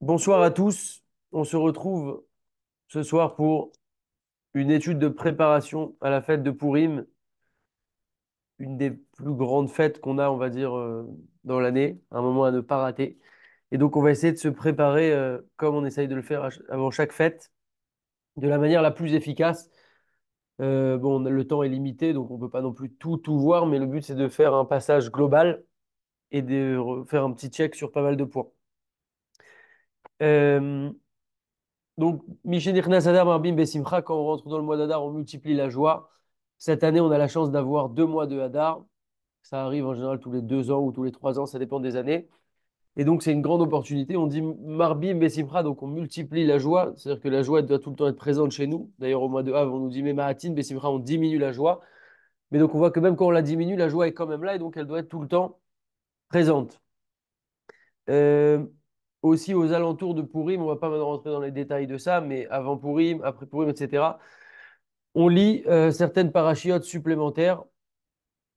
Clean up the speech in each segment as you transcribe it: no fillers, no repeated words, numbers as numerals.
Bonsoir à tous. On se retrouve ce soir pour une étude de préparation à la fête de Pourim, une des plus grandes fêtes qu'on a, on va dire, dans l'année, un moment à ne pas rater. Et donc, on va essayer de se préparer comme on essaye de le faire avant chaque fête, de la manière la plus efficace. Bon, le temps est limité, donc on ne peut pas non plus tout voir, mais le but, c'est de faire un passage global et de faire un petit check sur pas mal de points. Euh, Donc, Mishenich Adar Marbim Besimcha, quand on rentre dans le mois d'Adar, on multiplie la joie. Cette année, on a la chance d'avoir 2 mois de Hadar. Ça arrive en général tous les 2 ans ou tous les 3 ans, ça dépend des années. Et donc, c'est une grande opportunité. On dit Marbim Besimcha, donc on multiplie la joie. C'est-à-dire que la joie elle doit tout le temps être présente chez nous. D'ailleurs, au mois de Av, on nous dit Memahatin Besimcha, on diminue la joie. Mais donc, on voit que même quand on la diminue, la joie est quand même là et donc elle doit être tout le temps présente. Euh, Aussi aux alentours de Pourim, on ne va pas maintenant rentrer dans les détails de ça, mais avant Pourim, après Pourim, etc. On lit certaines parachiotes supplémentaires.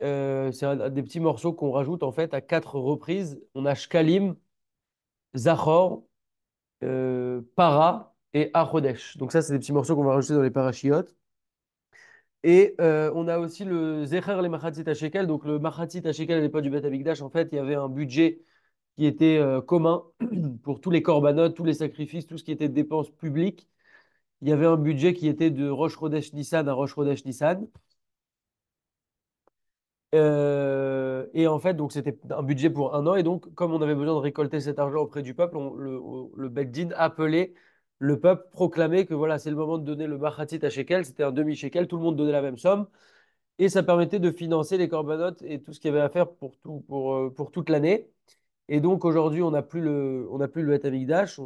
C'est des petits morceaux qu'on rajoute en fait à 4 reprises. On a Shkalim, Zachor, Para et Achodesh. Donc ça, c'est des petits morceaux qu'on va rajouter dans les parachiotes. Et on a aussi le Zecher les Machatzit HaShekel. Donc le Machatzit HaShekel à l'époque du Beth Amikdash, en fait, il y avait un budget qui était commun pour tous les corbanotes, tous les sacrifices, tout ce qui était dépenses publiques. Il y avait un budget qui était de Rosh Chodesh Nissan à Rosh Chodesh Nissan. Et en fait, donc c'était un budget pour un an. Et donc, comme on avait besoin de récolter cet argent auprès du peuple, le Beth Din appelait le peuple, proclamait que voilà, c'est le moment de donner le Machatzit à Shekel. C'était un demi-shekel, tout le monde donnait la même somme. Et ça permettait de financer les corbanotes et tout ce qu'il y avait à faire pour toute l'année. Et donc, aujourd'hui, on n'a plus le Beth Amikdash.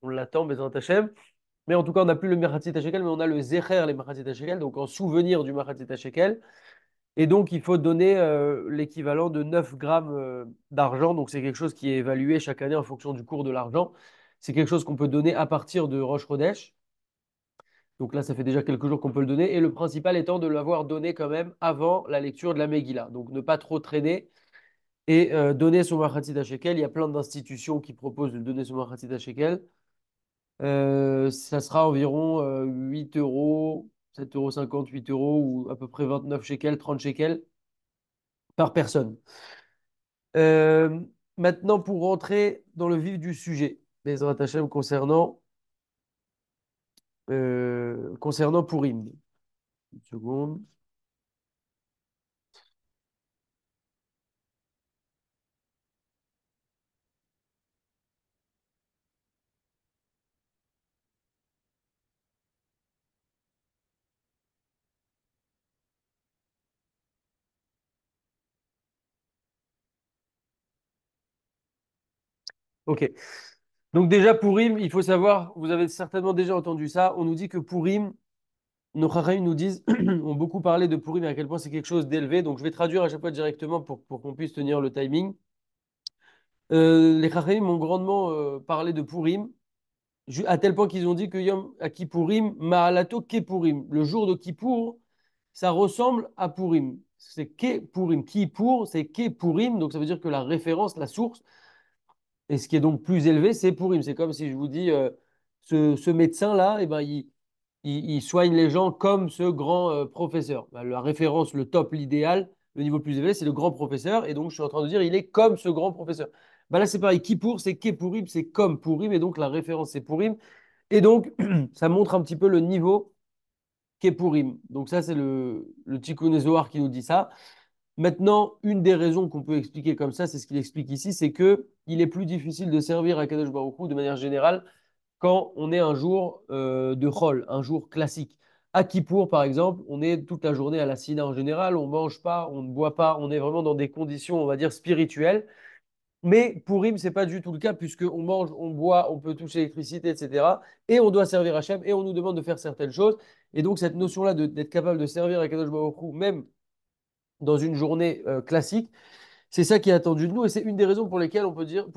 On l'attend, Bezrat Hashem. Mais en tout cas, on n'a plus le Machatzit à Shekel, mais on a le Zecher, les Machatzit à Shekel, donc en souvenir du Machatzit à Shekel. Et donc, il faut donner l'équivalent de 9 grammes d'argent. Donc, c'est quelque chose qui est évalué chaque année en fonction du cours de l'argent. C'est quelque chose qu'on peut donner à partir de Rosh Chodesh. Donc là, ça fait déjà quelques jours qu'on peut le donner. Et le principal étant de l'avoir donné quand même avant la lecture de la Megillah. Donc, ne pas trop traîner et donner son Machatzit à Shekel. Il y a plein d'institutions qui proposent de donner son Machatzit à Shekel. Ça sera environ 8 euros, 7,50 euros, 8 euros ou à peu près 29 shekels, 30 shekels par personne. Euh, Maintenant, pour rentrer dans le vif du sujet, Bezrat Hashem concernant Purim. Une seconde. Ok. Donc déjà, Purim, il faut savoir, vous avez certainement déjà entendu ça, on nous dit que Purim, nos Chachamim nous disent, ont beaucoup parlé de Purim et à quel point c'est quelque chose d'élevé. Donc je vais traduire à chaque fois directement pour qu'on puisse tenir le timing. Les Chachamim m'ont grandement parlé de Purim, à tel point qu'ils ont dit que Yom à Kippourim, Ma'alato Kepourim. Le jour de Kippour, ça ressemble à Purim. C'est Kepourim. Kippour, c'est Kepourim, donc ça veut dire que la référence, la source, et ce qui est donc plus élevé, c'est Purim. C'est comme si je vous dis, ce médecin-là, eh ben, il soigne les gens comme ce grand professeur. Ben, la référence, le top, l'idéal, le niveau le plus élevé, c'est le grand professeur. Et donc, je suis en train de dire, il est comme ce grand professeur. Ben là, c'est pareil. Kippour, c'est Kepourim, c'est comme Purim. Et donc, la référence, c'est Purim. Et donc, ça montre un petit peu le niveau Kepourim. Donc, ça, c'est le Tikkun Zohar qui nous dit ça. Maintenant, une des raisons qu'on peut expliquer comme ça, c'est ce qu'il explique ici, c'est que il est plus difficile de servir à Kadosh Baruch Hu de manière générale quand on est un jour de Chol, un jour classique. À Kippour, par exemple, on est toute la journée à la Sina en général, on mange pas, on ne boit pas, on est vraiment dans des conditions, on va dire, spirituelles. Mais pour Purim, c'est pas du tout le cas, puisqu'on mange, on boit, on peut toucher l'électricité, etc. Et on doit servir Hachem, et on nous demande de faire certaines choses. Et donc, cette notion-là d'être capable de servir à Kadosh Baruch Hu, même dans une journée classique, c'est ça qui est attendu de nous et c'est une des raisons pour laquelle on peut dire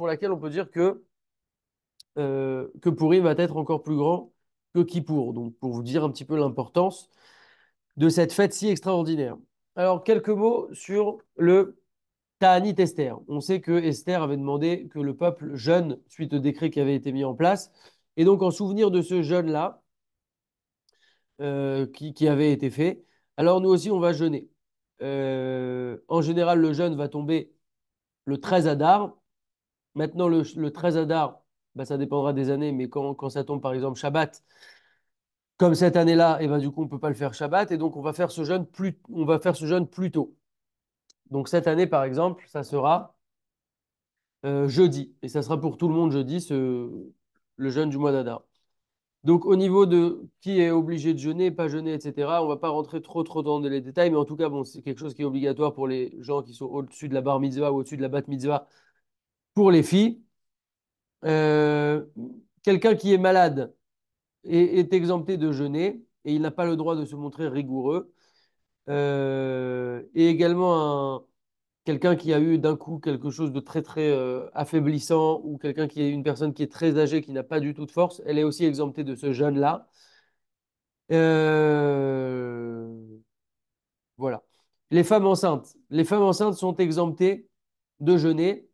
que Purim va être encore plus grand que Kippour. Donc, pour vous dire un petit peu l'importance de cette fête si extraordinaire. Alors, quelques mots sur le Ta'anit Esther. On sait que Esther avait demandé que le peuple jeûne suite au décret qui avait été mis en place. Et donc, en souvenir de ce jeûne-là, qui avait été fait, alors nous aussi, on va jeûner. En général, le jeûne va tomber le 13 Adar. Maintenant, le 13 Adar, bah, ça dépendra des années, mais quand ça tombe, par exemple, Shabbat, comme cette année-là, et ben, du coup, on ne peut pas le faire Shabbat, et donc on va faire ce jeûne plus tôt. Donc cette année, par exemple, ça sera jeudi, et ça sera pour tout le monde jeudi, le jeûne du mois d'Adar. Donc au niveau de qui est obligé de jeûner, pas jeûner, etc., on ne va pas rentrer trop dans les détails, mais en tout cas, bon, c'est quelque chose qui est obligatoire pour les gens qui sont au-dessus de la bar mitzvah ou au-dessus de la bat mitzvah pour les filles. Euh, Quelqu'un qui est malade est exempté de jeûner et il n'a pas le droit de se montrer rigoureux. Et également quelqu'un qui a eu d'un coup quelque chose de très affaiblissant ou quelqu'un qui est une personne qui est très âgée, qui n'a pas du tout de force, elle est aussi exemptée de ce jeûne-là. Euh, voilà. Les femmes enceintes sont exemptées de jeûner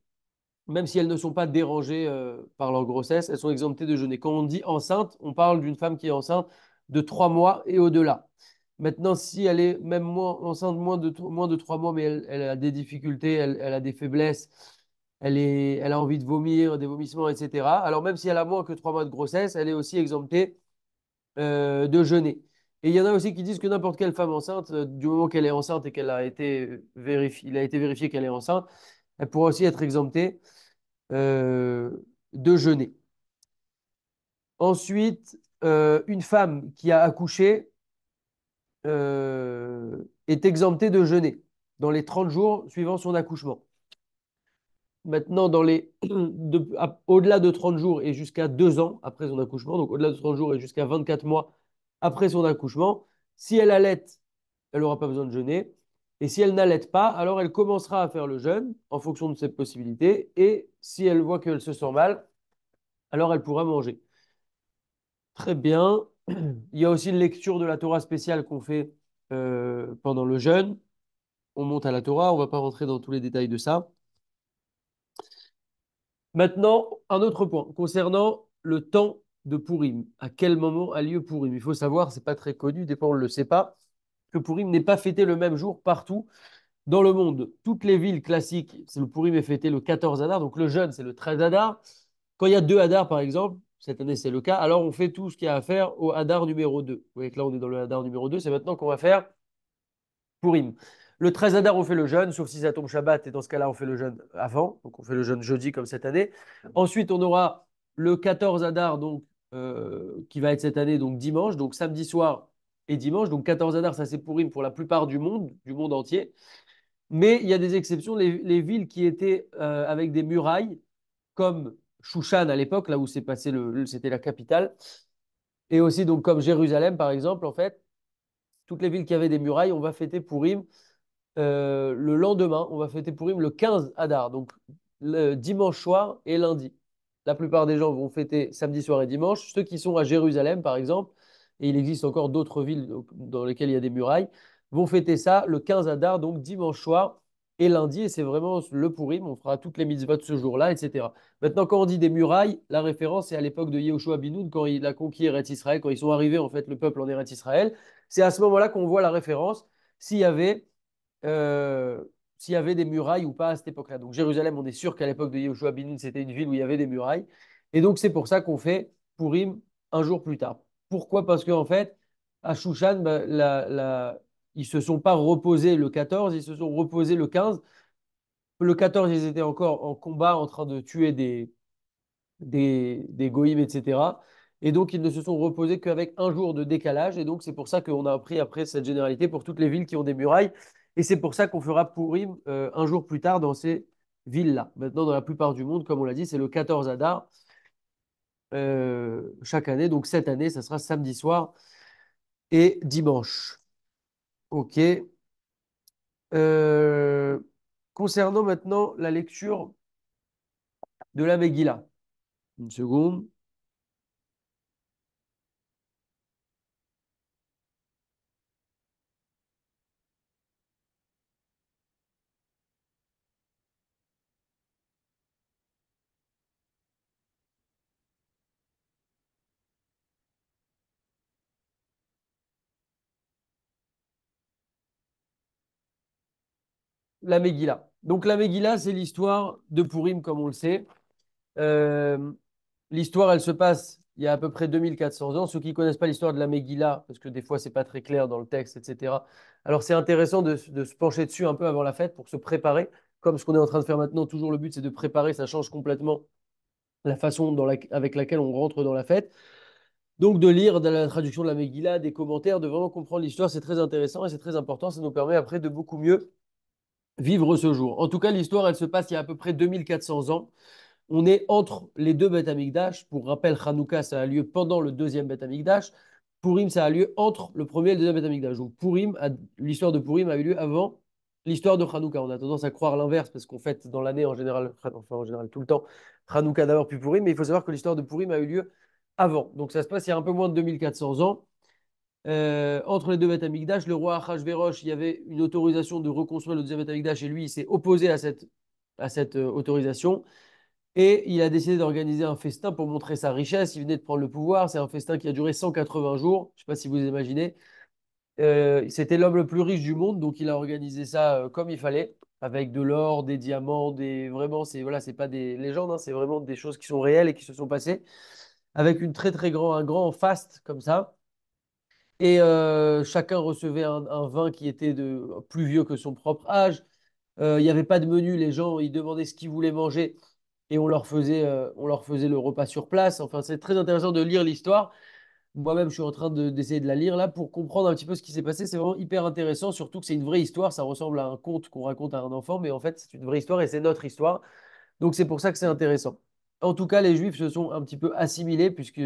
même si elles ne sont pas dérangées par leur grossesse, elles sont exemptées de jeûner. Quand on dit enceinte, on parle d'une femme qui est enceinte de 3 mois et au-delà. Maintenant, si elle est même enceinte moins de 3 mois, mais elle a des difficultés, elle a des faiblesses, elle a envie de vomir, des vomissements, etc. Alors même si elle a moins que 3 mois de grossesse, elle est aussi exemptée de jeûner. Et il y en a aussi qui disent que n'importe quelle femme enceinte, du moment qu'elle est enceinte et qu'elle a été vérifié, il a été vérifié qu'elle est enceinte, elle pourra aussi être exemptée euh, de jeûner. Ensuite, une femme qui a accouché est exemptée de jeûner dans les 30 jours suivant son accouchement. Maintenant, au-delà de 30 jours et jusqu'à 2 ans après son accouchement, donc au-delà de 30 jours et jusqu'à 24 mois après son accouchement, si elle allait, elle n'aura pas besoin de jeûner. Et si elle n'allait pas, alors elle commencera à faire le jeûne en fonction de ses possibilités. Et si elle voit qu'elle se sent mal, alors elle pourra manger. Très bien. Il y a aussi une lecture de la Torah spéciale qu'on fait pendant le jeûne. On monte à la Torah, on ne va pas rentrer dans tous les détails de ça. Maintenant, un autre point concernant le temps de Pourim. À quel moment a lieu Pourim? Il faut savoir, c'est pas très connu, des fois on ne le sait pas, que Pourim n'est pas fêté le même jour partout dans le monde. Toutes les villes classiques, le Pourim est fêté le 14 Adar, donc le jeûne c'est le 13 Adar. Quand il y a 2 Hadar, par exemple, cette année c'est le cas, alors on fait tout ce qu'il y a à faire au Hadar numéro 2. Vous voyez que là on est dans le Hadar numéro 2, c'est maintenant qu'on va faire Pourim. Le 13 Hadar, on fait le jeûne, sauf si ça tombe Shabbat, et dans ce cas-là, on fait le jeûne avant, donc on fait le jeûne jeudi comme cette année. Ensuite, on aura le 14 Hadar, donc, qui va être cette année, donc dimanche, donc samedi soir et dimanche. Donc 14 Hadar, ça c'est Pourim pour la plupart du monde entier. Mais il y a des exceptions, les villes qui étaient avec des murailles, comme Shushan à l'époque, là où c'est passé c'était la capitale, et aussi donc comme Jérusalem par exemple, en fait, toutes les villes qui avaient des murailles, on va fêter Pourim le lendemain, on va fêter Pourim le 15 Adar, donc le dimanche soir et lundi. La plupart des gens vont fêter samedi soir et dimanche. Ceux qui sont à Jérusalem, par exemple, et il existe encore d'autres villes dans lesquelles il y a des murailles, vont fêter ça le 15 Adar, donc dimanche soir et lundi. Et c'est vraiment le Pourim. On fera toutes les mitzvot de ce jour-là, etc. Maintenant, quand on dit des murailles, la référence est à l'époque de Yehoshua bin Nun, quand il a conquis Eretz Israël, quand ils sont arrivés, en fait, le peuple en Eretz Israël. C'est à ce moment-là qu'on voit la référence. S'il y avait euh, s'il y avait des murailles ou pas à cette époque-là. Donc Jérusalem, on est sûr qu'à l'époque de Yehoshua bin Nun, c'était une ville où il y avait des murailles. Et donc c'est pour ça qu'on fait Pourim un jour plus tard. Pourquoi? Parce qu'en fait, à Shushan, bah, ils ne se sont pas reposés le 14, ils se sont reposés le 15. Le 14, ils étaient encore en combat en train de tuer des goïms, etc. Et donc, ils ne se sont reposés qu'avec un jour de décalage. Et donc, c'est pour ça qu'on a appris après cette généralité pour toutes les villes qui ont des murailles. Et c'est pour ça qu'on fera Pourim un jour plus tard dans ces villes-là. Maintenant, dans la plupart du monde, comme on l'a dit, c'est le 14 Adar chaque année. Donc, cette année, ça sera samedi soir et dimanche. OK. Euh, Concernant maintenant la lecture de la Megillah. Une seconde. la Megillah. Donc la Megillah, c'est l'histoire de Pourim, comme on le sait. Euh, L'histoire, elle se passe il y a à peu près 2400 ans. Ceux qui ne connaissent pas l'histoire de la Megillah, parce que des fois, c'est pas très clair dans le texte, etc. Alors, c'est intéressant de se pencher dessus un peu avant la fête pour se préparer. Comme ce qu'on est en train de faire maintenant, toujours le but, c'est de préparer. Ça change complètement la façon avec laquelle on rentre dans la fête. Donc, de lire de la traduction de la Megillah, des commentaires, de vraiment comprendre l'histoire, c'est très intéressant et c'est très important. Ça nous permet après de beaucoup mieux vivre ce jour. En tout cas, l'histoire, elle se passe il y a à peu près 2400 ans. On est entre les deux Beth Amikdash. Pour rappel, Hanouka, ça a lieu pendant le deuxième Beth Amikdash. Purim, ça a lieu entre le premier et le deuxième Beth Amikdash. Donc, l'histoire de Purim a eu lieu avant l'histoire de Hanouka. On a tendance à croire l'inverse parce qu'on fête dans l'année en général, enfin en général tout le temps, Hanouka d'abord puis Purim. Mais il faut savoir que l'histoire de Purim a eu lieu avant. Donc, ça se passe il y a un peu moins de 2400 ans. Entre les deux Beth Amikdash, le roi Achashverosh, il y avait une autorisation de reconstruire le deuxième Beth Amikdash et lui, il s'est opposé à cette autorisation. Et il a décidé d'organiser un festin pour montrer sa richesse. Il venait de prendre le pouvoir. C'est un festin qui a duré 180 jours. Je ne sais pas si vous imaginez. C'était l'homme le plus riche du monde, donc il a organisé ça comme il fallait, avec de l'or, des diamants, vraiment, c'est voilà, c'est pas des légendes, hein, c'est vraiment des choses qui sont réelles et qui se sont passées, avec un grand faste comme ça. Et chacun recevait un vin qui était plus vieux que son propre âge. Il n'y avait pas de menu. Les gens, ils demandaient ce qu'ils voulaient manger et on leur faisait le repas sur place. Enfin, c'est très intéressant de lire l'histoire. Moi-même, je suis en train d'essayer de la lire là pour comprendre un petit peu ce qui s'est passé. C'est vraiment hyper intéressant, surtout que c'est une vraie histoire. Ça ressemble à un conte qu'on raconte à un enfant, mais en fait, c'est une vraie histoire et c'est notre histoire. Donc, c'est pour ça que c'est intéressant. En tout cas, les Juifs se sont un petit peu assimilés, puisque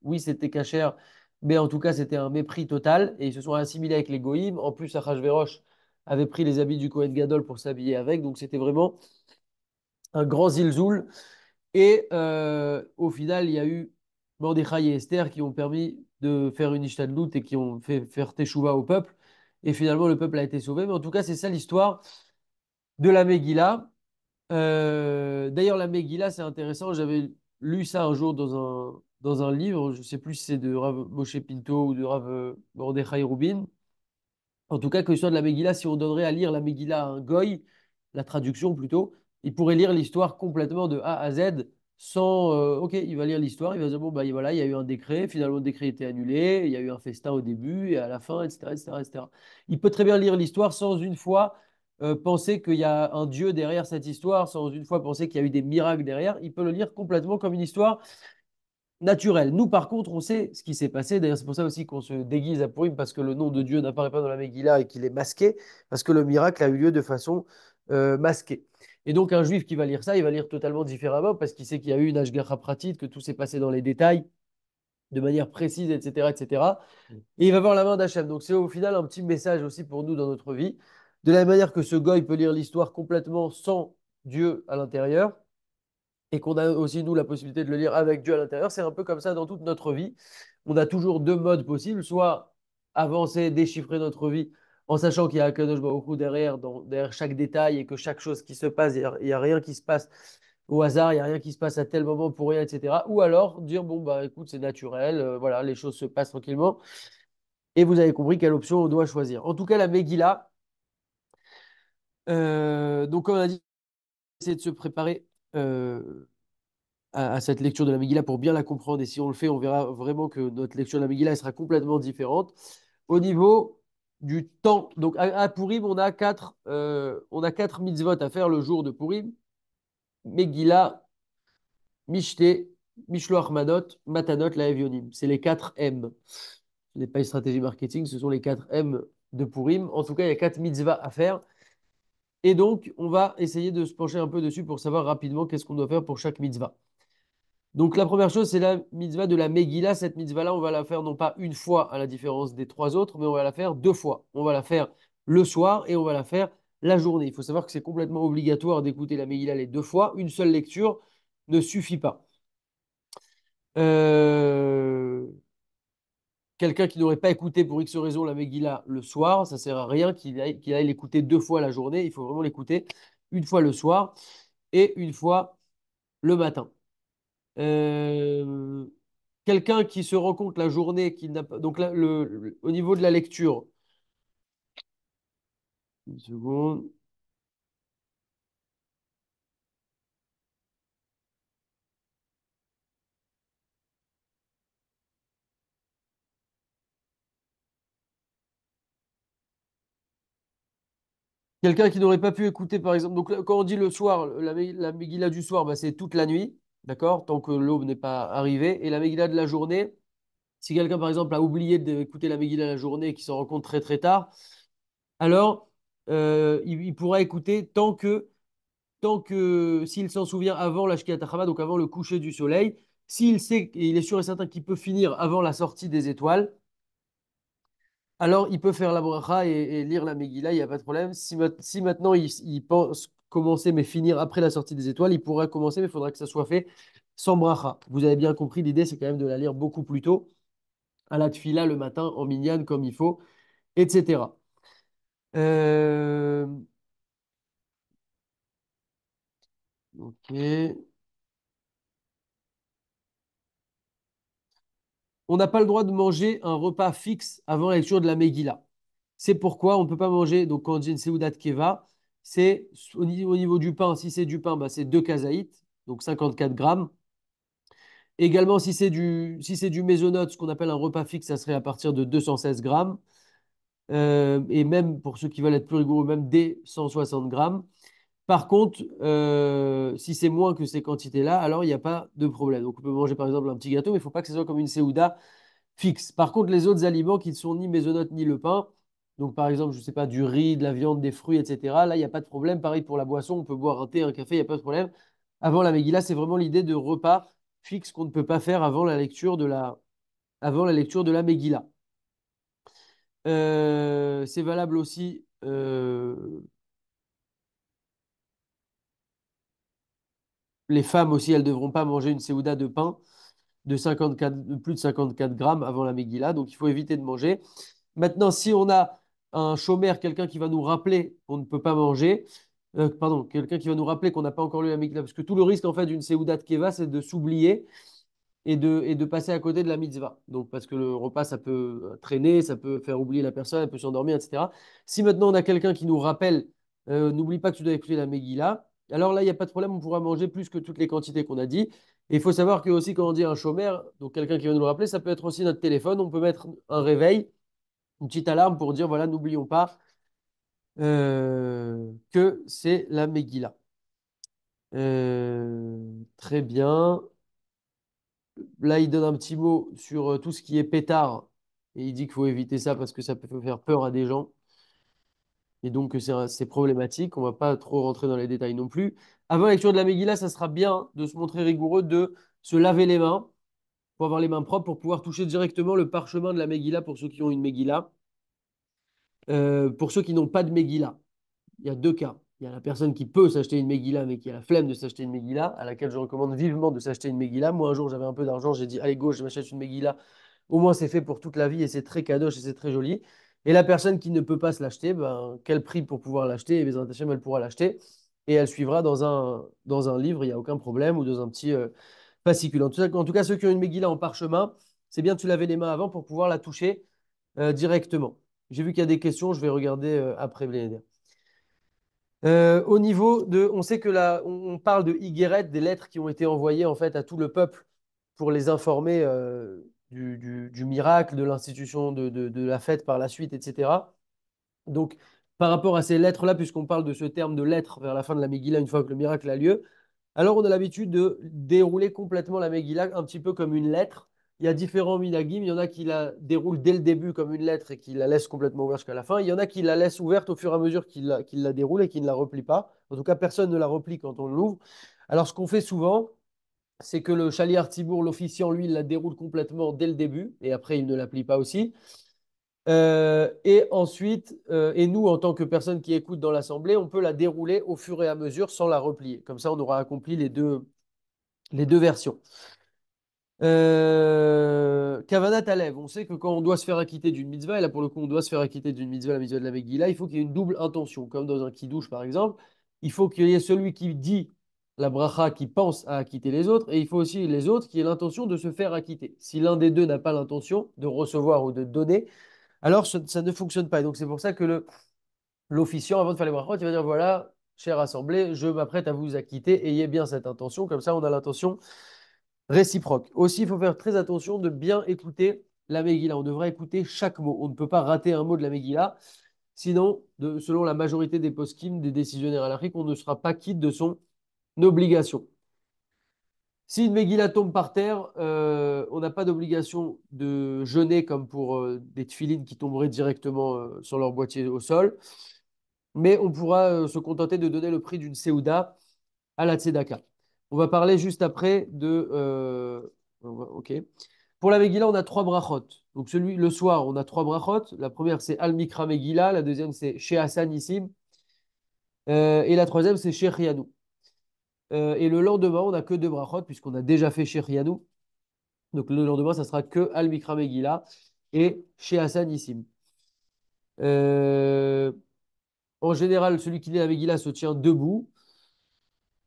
oui, c'était cachère, mais en tout cas, c'était un mépris total et ils se sont assimilés avec les Goïms. En plus, Achashverosh avait pris les habits du Kohen Gadol pour s'habiller avec. Donc, c'était vraiment un grand zilzoul. Et au final, il y a eu Mordechai et Esther qui ont permis de faire une ishtadlout et qui ont fait faire teshuva au peuple. Et finalement, le peuple a été sauvé. Mais en tout cas, c'est ça l'histoire de la Megillah. D'ailleurs, la Megillah, c'est intéressant. J'avais lu ça un jour dans un livre. Je ne sais plus si c'est de Rav Moshe Pinto ou de Rav Mordechai Rubin. En tout cas, que ce soit de la Megillah, si on donnerait à lire la Megillah à un goy, la traduction plutôt, il pourrait lire l'histoire complètement de A à Z sans. Ok, il va lire l'histoire, il va dire bon, bah voilà, il y a eu un décret, finalement le décret était annulé, il y a eu un festin au début et à la fin, etc. etc., etc. Il peut très bien lire l'histoire sans une fois penser qu'il y a un Dieu derrière cette histoire, sans une fois penser qu'il y a eu des miracles derrière. Il peut le lire complètement comme une histoire naturel. Nous, par contre, on sait ce qui s'est passé. D'ailleurs, c'est pour ça aussi qu'on se déguise à Purim, parce que le nom de Dieu n'apparaît pas dans la Megillah et qu'il est masqué, parce que le miracle a eu lieu de façon masquée. Et donc, un juif qui va lire ça, il va lire totalement différemment, parce qu'il sait qu'il y a eu une Ashgacha pratique, que tout s'est passé dans les détails, de manière précise, etc., etc. Et il va voir la main d'Hachem. Donc, c'est au final un petit message aussi pour nous dans notre vie. De la même manière que ce goy peut lire l'histoire complètement sans Dieu à l'intérieur, et qu'on a aussi, nous, la possibilité de le lire avec Dieu à l'intérieur. C'est un peu comme ça dans toute notre vie. On a toujours deux modes possibles, soit avancer, déchiffrer notre vie en sachant qu'il y a un Kadosh Baruch Hu derrière, derrière chaque détail et que chaque chose qui se passe, il y a rien qui se passe au hasard, il n'y a rien qui se passe à tel moment pour rien, etc. Ou alors dire, bon, bah écoute, c'est naturel, voilà, les choses se passent tranquillement. Et vous avez compris quelle option on doit choisir. En tout cas, la Megillah, donc comme on a dit, c'est de se préparer à cette lecture de la Megillah pour bien la comprendre. Et si on le fait, on verra vraiment que notre lecture de la Megillah elle sera complètement différente. Au niveau du temps, donc à Purim, on a quatre mitzvot à faire le jour de Purim. Megillah, Mishte, Mishloach Manot, Matanot, la Evionim. C'est les quatre M. Ce n'est pas une stratégie marketing, ce sont les quatre M de Purim. En tout cas, il y a quatre mitzvahs à faire. Et donc, on va essayer de se pencher un peu dessus pour savoir rapidement qu'est-ce qu'on doit faire pour chaque mitzvah. Donc la première chose, c'est la mitzvah de la Megillah. Cette mitzvah-là, on va la faire non pas une fois à la différence des trois autres, mais on va la faire deux fois. On va la faire le soir et on va la faire la journée. Il faut savoir que c'est complètement obligatoire d'écouter la Megillah les deux fois. Une seule lecture ne suffit pas. Euh, Quelqu'un qui n'aurait pas écouté pour X raison la Megillah le soir, ça ne sert à rien qu'il aille l'écouter deux fois la journée. Il faut vraiment l'écouter une fois le soir et une fois le matin. Euh, Quelqu'un qui se rend compte la journée qu'il n'a pas. Donc là, au niveau de la lecture, une seconde. Quelqu'un qui n'aurait pas pu écouter, par exemple, donc quand on dit le soir, la Megillah du soir, bah, c'est toute la nuit, d'accord, tant que l'aube n'est pas arrivée. Et la Megillah de la journée, si quelqu'un, par exemple, a oublié d'écouter la Megillah la journée et qu'il s'en rend compte très très tard, alors il pourra écouter tant que s'il s'en souvient avant la Shkiat Hachama, donc avant le coucher du soleil, s'il sait, et il est sûr et certain qu'il peut finir avant la sortie des étoiles, alors il peut faire la bracha et lire la Megillah, il n'y a pas de problème. Si maintenant il pense commencer mais finir après la sortie des étoiles, il pourra commencer, mais il faudra que ça soit fait sans bracha. Vous avez bien compris, l'idée c'est quand même de la lire beaucoup plus tôt, à la tfila le matin, en minyan comme il faut, etc. Euh, ok. On n'a pas le droit de manger un repas fixe avant la lecture de la Megillah. C'est pourquoi on ne peut pas manger, donc quand on dit une Seudat Keva, c'est au niveau du pain, si c'est du pain, bah, c'est 2 kazaït, donc 54 grammes. Également, si c'est du mésonote, ce qu'on appelle un repas fixe, ça serait à partir de 216 grammes. Et même pour ceux qui veulent être plus rigoureux, même des 160 grammes. Par contre, si c'est moins que ces quantités-là, alors il n'y a pas de problème. Donc on peut manger par exemple un petit gâteau, mais il ne faut pas que ce soit comme une Séouda fixe. Par contre, les autres aliments qui ne sont ni mésonotes ni le pain, donc par exemple, je ne sais pas, du riz, de la viande, des fruits, etc., là, il n'y a pas de problème. Pareil pour la boisson, on peut boire un thé, un café, il n'y a pas de problème. Avant la Megillah, c'est vraiment l'idée de repas fixe qu'on ne peut pas faire avant la lecture de la Megillah. C'est valable aussi. Les femmes aussi, elles ne devront pas manger une séouda de pain de plus de 54 grammes avant la Megillah, donc il faut éviter de manger. Maintenant, si on a un chômeur, quelqu'un qui va nous rappeler qu'on ne peut pas manger, pardon, quelqu'un qui va nous rappeler qu'on n'a pas encore lu la Megillah, parce que tout le risque en fait d'une séouda de Keva, c'est de s'oublier et de passer à côté de la mitzvah. Donc, parce que le repas, ça peut traîner, ça peut faire oublier la personne, elle peut s'endormir, etc. Si maintenant on a quelqu'un qui nous rappelle, n'oublie pas que tu dois écouter la Megillah, alors là, il n'y a pas de problème, on pourra manger plus que toutes les quantités qu'on a dit. Et il faut savoir que aussi, quand on dit un chômeur, donc quelqu'un qui va nous le rappeler, ça peut être aussi notre téléphone. On peut mettre un réveil, une petite alarme pour dire, voilà, n'oublions pas que c'est la Megillah. Très bien. Là, il donne un petit mot sur tout ce qui est pétard. Et il dit qu'il faut éviter ça parce que ça peut faire peur à des gens. Et donc, c'est problématique. On ne va pas trop rentrer dans les détails non plus. Avant la lecture de la Megillah, ça sera bien de se montrer rigoureux, de se laver les mains pour avoir les mains propres, pour pouvoir toucher directement le parchemin de la Megillah pour ceux qui ont une Megillah. Pour ceux qui n'ont pas de Megillah, il y a deux cas. Il y a la personne qui peut s'acheter une Megillah, mais qui a la flemme de s'acheter une Megillah, à laquelle je recommande vivement de s'acheter une Megillah. Moi, un jour, j'avais un peu d'argent, j'ai dit, allez, go, je m'achète une Megillah. Au moins, c'est fait pour toute la vie et c'est très kadosh et c'est très joli. Et la personne qui ne peut pas se l'acheter, ben, quel prix pour pouvoir l'acheter? Et Bezrat Hashem, elle pourra l'acheter. Et elle suivra dans un livre, il n'y a aucun problème, ou dans un petit fascicule. En tout cas, ceux qui ont une Megillah en parchemin, c'est bien de se laver les mains avant pour pouvoir la toucher directement. J'ai vu qu'il y a des questions, je vais regarder après. Au niveau de, on sait que là, on parle de Higueret, des lettres qui ont été envoyées en fait à tout le peuple pour les informer du miracle, de l'institution de la fête par la suite, etc. Donc, par rapport à ces lettres-là, puisqu'on parle de ce terme de lettres vers la fin de la Megillah, une fois que le miracle a lieu, alors on a l'habitude de dérouler complètement la Megillah un petit peu comme une lettre. Il y a différents minagim. Il y en a qui la déroulent dès le début comme une lettre et qui la laissent complètement ouverte jusqu'à la fin. Il y en a qui la laissent ouverte au fur et à mesure qu'ils la déroulent et qui ne la replient pas. En tout cas, personne ne la replie quand on l'ouvre. Alors, ce qu'on fait souvent, c'est que le Chaliar Tibour, l'officiant, lui, il la déroule complètement dès le début et après, il ne la plie pas aussi. Et ensuite, et nous, en tant que personne qui écoute dans l'assemblée, on peut la dérouler au fur et à mesure sans la replier. Comme ça, on aura accompli les deux versions. Kavanat Alev, on sait que quand on doit se faire acquitter d'une mitzvah, et là pour le coup on doit se faire acquitter d'une mitzvah, la mitzvah de la Megillah, il faut qu'il y ait une double intention, comme dans un kiddush par exemple. Il faut qu'il y ait celui qui dit la bracha qui pense à acquitter les autres, et il faut aussi les autres qui aient l'intention de se faire acquitter. Si l'un des deux n'a pas l'intention de recevoir ou de donner, alors ça ne fonctionne pas. Et donc c'est pour ça que l'officiant, avant de faire les brachot, il va dire voilà, chère assemblée, je m'apprête à vous acquitter, ayez bien cette intention, comme ça on a l'intention réciproque. Aussi, il faut faire très attention de bien écouter la Megillah. On devrait écouter chaque mot. On ne peut pas rater un mot de la Megillah. Sinon, selon la majorité des poskim, des décisionnaires halachiques, on ne sera pas quitte de son obligation. Si une Megillah tombe par terre, on n'a pas d'obligation de jeûner comme pour des tefilines qui tomberaient directement sur leur boîtier au sol, mais on pourra se contenter de donner le prix d'une Séouda à la Tzedaka. On va parler juste après de. Ok. Pour la Megillah, on a trois brachot. Donc le soir, on a trois brachot. La première, c'est Al Mikra Megillah. La deuxième, c'est Chez Hassan Issim. Et la troisième, c'est Chez Rianou. Et le lendemain, on n'a que deux brachot, puisqu'on a déjà fait Chez Rianou. Donc le lendemain, ça sera que Al Mikra Megillah et Chez Hassan Issim. Euh, En général, celui qui lit la Megillah se tient debout.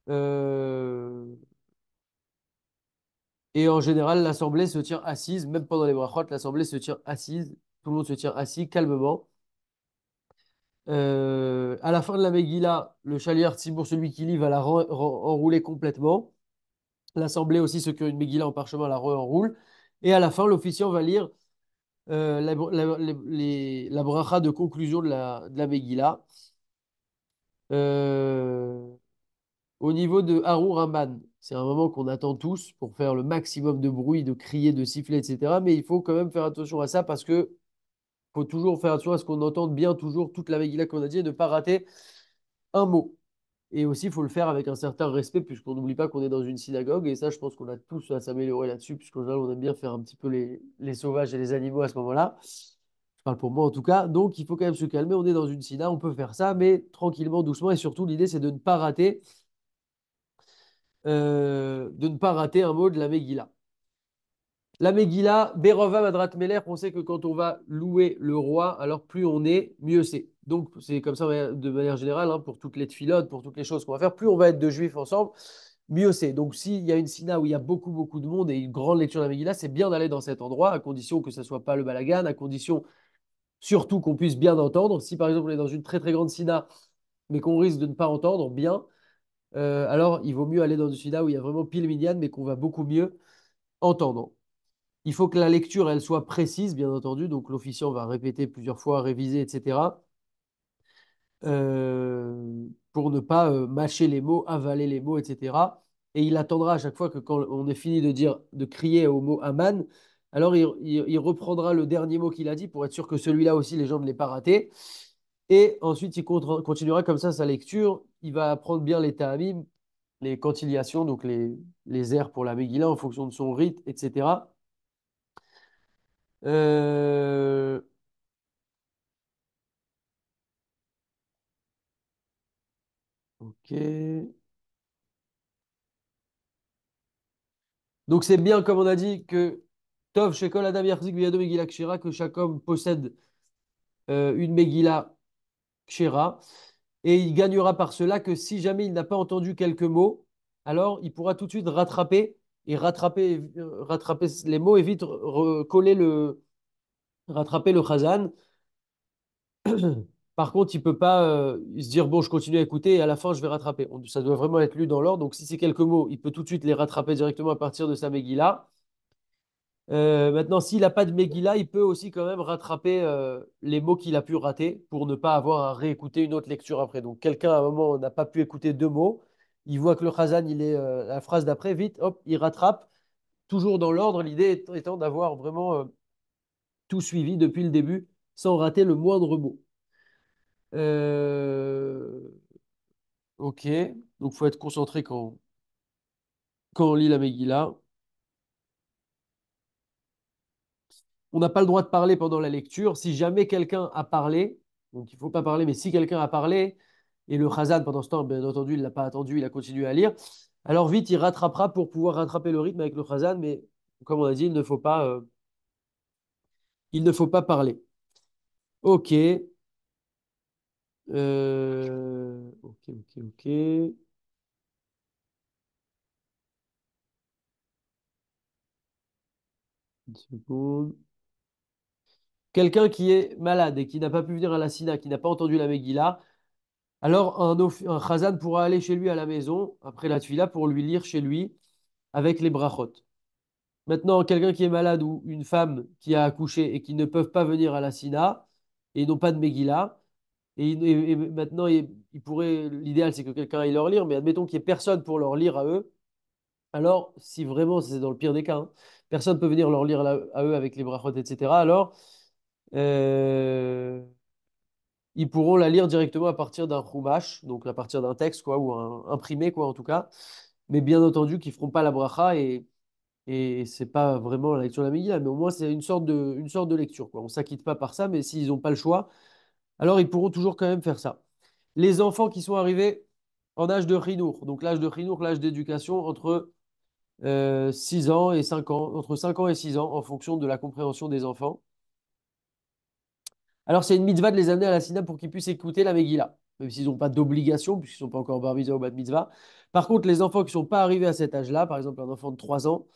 Euh, Et en général, l'assemblée se tient assise, même pendant les brachot, l'assemblée se tient assise. Tout le monde se tient assis calmement. À la fin de la Megillah, le chaliar Tzibour, celui qui lit, va la enrouler complètement. L'assemblée aussi, ceux qui ont une Megillah en parchemin, la enroule. Et à la fin, l'officiant va lire la bracha de conclusion de la Megillah. Euh, Au niveau de Harour Haman, c'est un moment qu'on attend tous pour faire le maximum de bruit, de crier, de siffler, etc. Mais il faut quand même faire attention à ça parce que faut toujours faire attention à ce qu'on entende bien toujours toute la Megillah qu'on a dit et ne pas rater un mot. Et aussi, il faut le faire avec un certain respect puisqu'on n'oublie pas qu'on est dans une synagogue. Et ça, je pense qu'on a tous à s'améliorer là-dessus puisqu'en général, on aime bien faire un petit peu les sauvages et les animaux à ce moment-là. Je parle pour moi en tout cas. Donc, il faut quand même se calmer. On est dans une synagogue, on peut faire ça, mais tranquillement, doucement. Et surtout, l'idée, c'est de ne pas rater un mot de la Megillah. La Megillah, Berova Madrat Meler, on sait que quand on va louer le roi, alors plus on est, mieux c'est. Donc c'est comme ça de manière générale, hein, pour toutes les tfilotes, pour toutes les choses qu'on va faire, plus on va être de juifs ensemble, mieux c'est. Donc s'il y a une sina où il y a beaucoup, beaucoup de monde et une grande lecture de la Megillah, c'est bien d'aller dans cet endroit, à condition que ça ne soit pas le balagan, à condition surtout qu'on puisse bien entendre. Si par exemple on est dans une très, très grande sina, mais qu'on risque de ne pas entendre bien, alors il vaut mieux aller dans une sina où il y a vraiment pile minyan, mais qu'on va beaucoup mieux entendre. Il faut que la lecture, elle soit précise, bien entendu. Donc, l'officiant va répéter plusieurs fois, réviser, etc. Pour ne pas mâcher les mots, avaler les mots, etc. Et il attendra à chaque fois que quand on est fini de dire, de crier au mot Aman, alors il reprendra le dernier mot qu'il a dit pour être sûr que celui-là aussi, les gens ne l'aient pas raté. Et ensuite, il continuera comme ça sa lecture. Il va apprendre bien les ta'amim, les quantiliations, donc les airs pour la Megillah en fonction de son rite, etc. Euh, ok. Donc c'est bien, comme on a dit, que Tov, Shekol, Adam, Yarzik, Biyado, Megillah, Kshira, que chaque homme possède une Megillah Kshira. Et il gagnera par cela que si jamais il n'a pas entendu quelques mots, alors il pourra tout de suite rattraper et rattraper les mots et vite rattraper le Khazan. Par contre, il peut pas se dire, bon, je continue à écouter et à la fin, je vais rattraper. Ça doit vraiment être lu dans l'ordre. Donc, si c'est quelques mots, il peut tout de suite les rattraper directement à partir de sa Megillah. Maintenant, s'il n'a pas de Megillah, il peut aussi quand même rattraper les mots qu'il a pu rater pour ne pas avoir à réécouter une autre lecture après. Donc, quelqu'un à un moment n'a pas pu écouter deux mots, il voit que le Khazan, il est la phrase d'après, vite, hop, il rattrape, toujours dans l'ordre. L'idée étant d'avoir vraiment tout suivi depuis le début sans rater le moindre mot. Euh, Ok, donc il faut être concentré quand on lit la Megillah. On n'a pas le droit de parler pendant la lecture. Si jamais quelqu'un a parlé, donc il ne faut pas parler, mais si quelqu'un a parlé, et le Khazan, pendant ce temps, bien entendu, il ne l'a pas attendu, il a continué à lire, alors vite, il rattrapera pour pouvoir rattraper le rythme avec le Khazan, mais comme on a dit, il ne faut pas parler. Ok, ok. Une seconde. Quelqu'un qui est malade et qui n'a pas pu venir à la Sina, qui n'a pas entendu la Megillah, alors un Khazan pourra aller chez lui à la maison, après la Tfila, pour lui lire chez lui avec les brachot. Maintenant, quelqu'un qui est malade ou une femme qui a accouché et qui ne peuvent pas venir à la Sina et n'ont pas de Megillah, Et maintenant, l'idéal, c'est que quelqu'un aille leur lire, mais admettons qu'il n'y ait personne pour leur lire à eux. Alors, si vraiment, c'est dans le pire des cas, hein, personne ne peut venir leur lire à eux avec les brachot, etc. Alors, euh, ils pourront la lire directement à partir d'un chumash, donc à partir d'un texte, quoi, ou un imprimé, quoi, en tout cas. Mais bien entendu, qu'ils ne feront pas la bracha et c'est pas vraiment la lecture de la Megillah, mais au moins, c'est une sorte de lecture, quoi. On ne s'acquitte pas par ça, mais s'ils n'ont pas le choix, alors ils pourront toujours quand même faire ça. Les enfants qui sont arrivés en âge de chinour, donc l'âge de chinour, l'âge d'éducation, entre 6 ans et 5 ans, entre 5 ans et 6 ans, en fonction de la compréhension des enfants. Alors, c'est une mitzvah de les amener à la Sina pour qu'ils puissent écouter la Megillah, même s'ils n'ont pas d'obligation, puisqu'ils ne sont pas encore bar mitzvah ou bat mitzvah. Par contre, les enfants qui ne sont pas arrivés à cet âge-là, par exemple un enfant de 3 ans,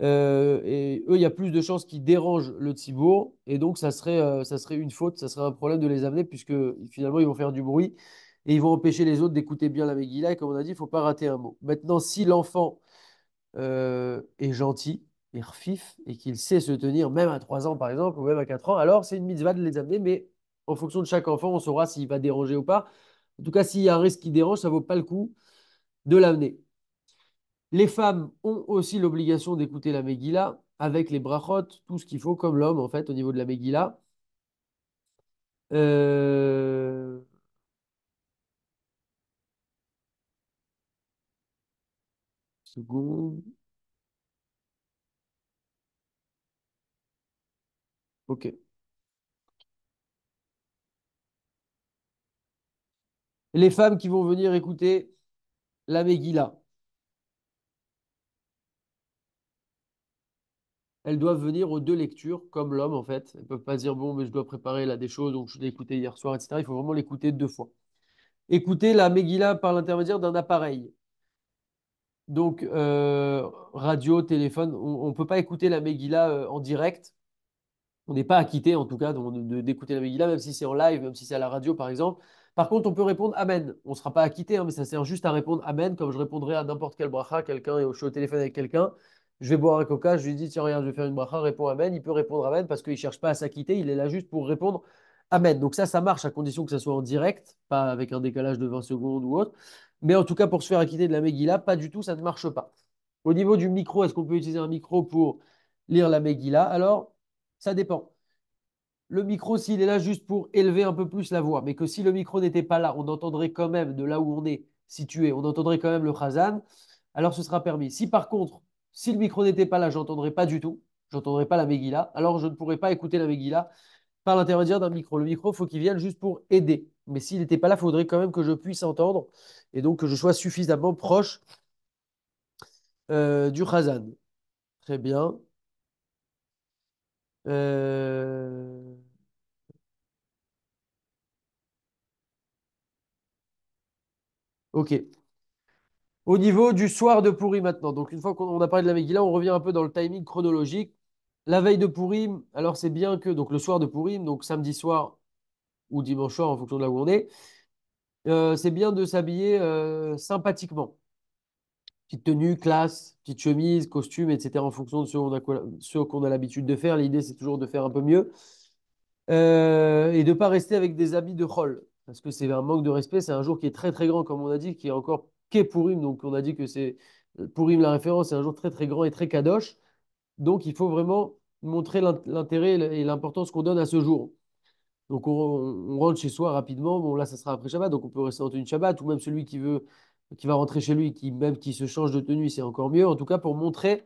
et eux, il y a plus de chances qu'ils dérangent le tzibour, et donc ça serait une faute, ça serait un problème de les amener, puisque finalement, ils vont faire du bruit, et ils vont empêcher les autres d'écouter bien la Megillah, et comme on a dit, il ne faut pas rater un mot. Maintenant, si l'enfant est gentil, et refif, et qu'il sait se tenir, même à 3 ans par exemple, ou même à 4 ans, alors c'est une mitzvah de les amener, mais en fonction de chaque enfant, on saura s'il va déranger ou pas. En tout cas, s'il y a un risque qui dérange, ça ne vaut pas le coup de l'amener. Les femmes ont aussi l'obligation d'écouter la Megillah avec les brachot, tout ce qu'il faut, comme l'homme en fait, au niveau de la Megillah. Euh... Seconde. Ok. Les femmes qui vont venir écouter la Megillah, elles doivent venir aux deux lectures, comme l'homme en fait. Elles ne peuvent pas dire, bon, mais je dois préparer là des choses, donc je l'ai écouté hier soir, etc. Il faut vraiment l'écouter deux fois. Écouter la Megillah par l'intermédiaire d'un appareil. Donc, radio, téléphone, on ne peut pas écouter la Megillah en direct. On n'est pas acquitté, en tout cas, d'écouter la Megillah, même si c'est en live, même si c'est à la radio, par exemple. Par contre, on peut répondre Amen. On ne sera pas acquitté, hein, mais ça sert juste à répondre Amen, comme je répondrais à n'importe quel bracha. Quelqu'un, je suis au téléphone avec quelqu'un, je vais boire un coca, je lui dis, tiens, regarde, je vais faire une bracha, réponds Amen. Il peut répondre Amen parce qu'il ne cherche pas à s'acquitter, il est là juste pour répondre Amen. Donc ça marche à condition que ça soit en direct, pas avec un décalage de 20 secondes ou autre. Mais en tout cas, pour se faire acquitter de la Megillah, pas du tout, ça ne marche pas. Au niveau du micro, est-ce qu'on peut utiliser un micro pour lire la Megillah? Alors, ça dépend. Le micro, s'il est là juste pour élever un peu plus la voix, mais que si le micro n'était pas là, on entendrait quand même de là où on est situé, on entendrait quand même le Khazan, alors ce sera permis. Si par contre, si le micro n'était pas là, j'entendrais pas du tout, j'entendrais pas la Megillah, alors je ne pourrais pas écouter la Megillah par l'intermédiaire d'un micro. Le micro, il faut qu'il vienne juste pour aider. Mais s'il n'était pas là, il faudrait quand même que je puisse entendre et donc que je sois suffisamment proche du Khazan. Très bien. Euh, Ok. Au niveau du soir de Pourim maintenant, donc une fois qu'on a parlé de la Megillah, on revient un peu dans le timing chronologique. La veille de Pourim, alors c'est bien que, donc le soir de Pourim, donc samedi soir ou dimanche soir en fonction de là où on est, c'est bien de s'habiller sympathiquement. Petite tenue, classe, petite chemise, costume, etc. en fonction de ce qu'on a l'habitude de faire. L'idée, c'est toujours de faire un peu mieux. Et de ne pas rester avec des habits de chol. Parce que c'est un manque de respect. C'est un jour qui est très très grand, comme on a dit, qui est encore qu'est Pourim. Donc on a dit que c'est Pourim la référence, c'est un jour très très grand et très kadosh. Donc il faut vraiment montrer l'intérêt et l'importance qu'on donne à ce jour. Donc on rentre chez soi rapidement. Bon là, ça sera après Shabbat, donc on peut rester en tenue de Shabbat. Ou même celui qui veut, qui va rentrer chez lui, même qui se change de tenue, c'est encore mieux. En tout cas, pour montrer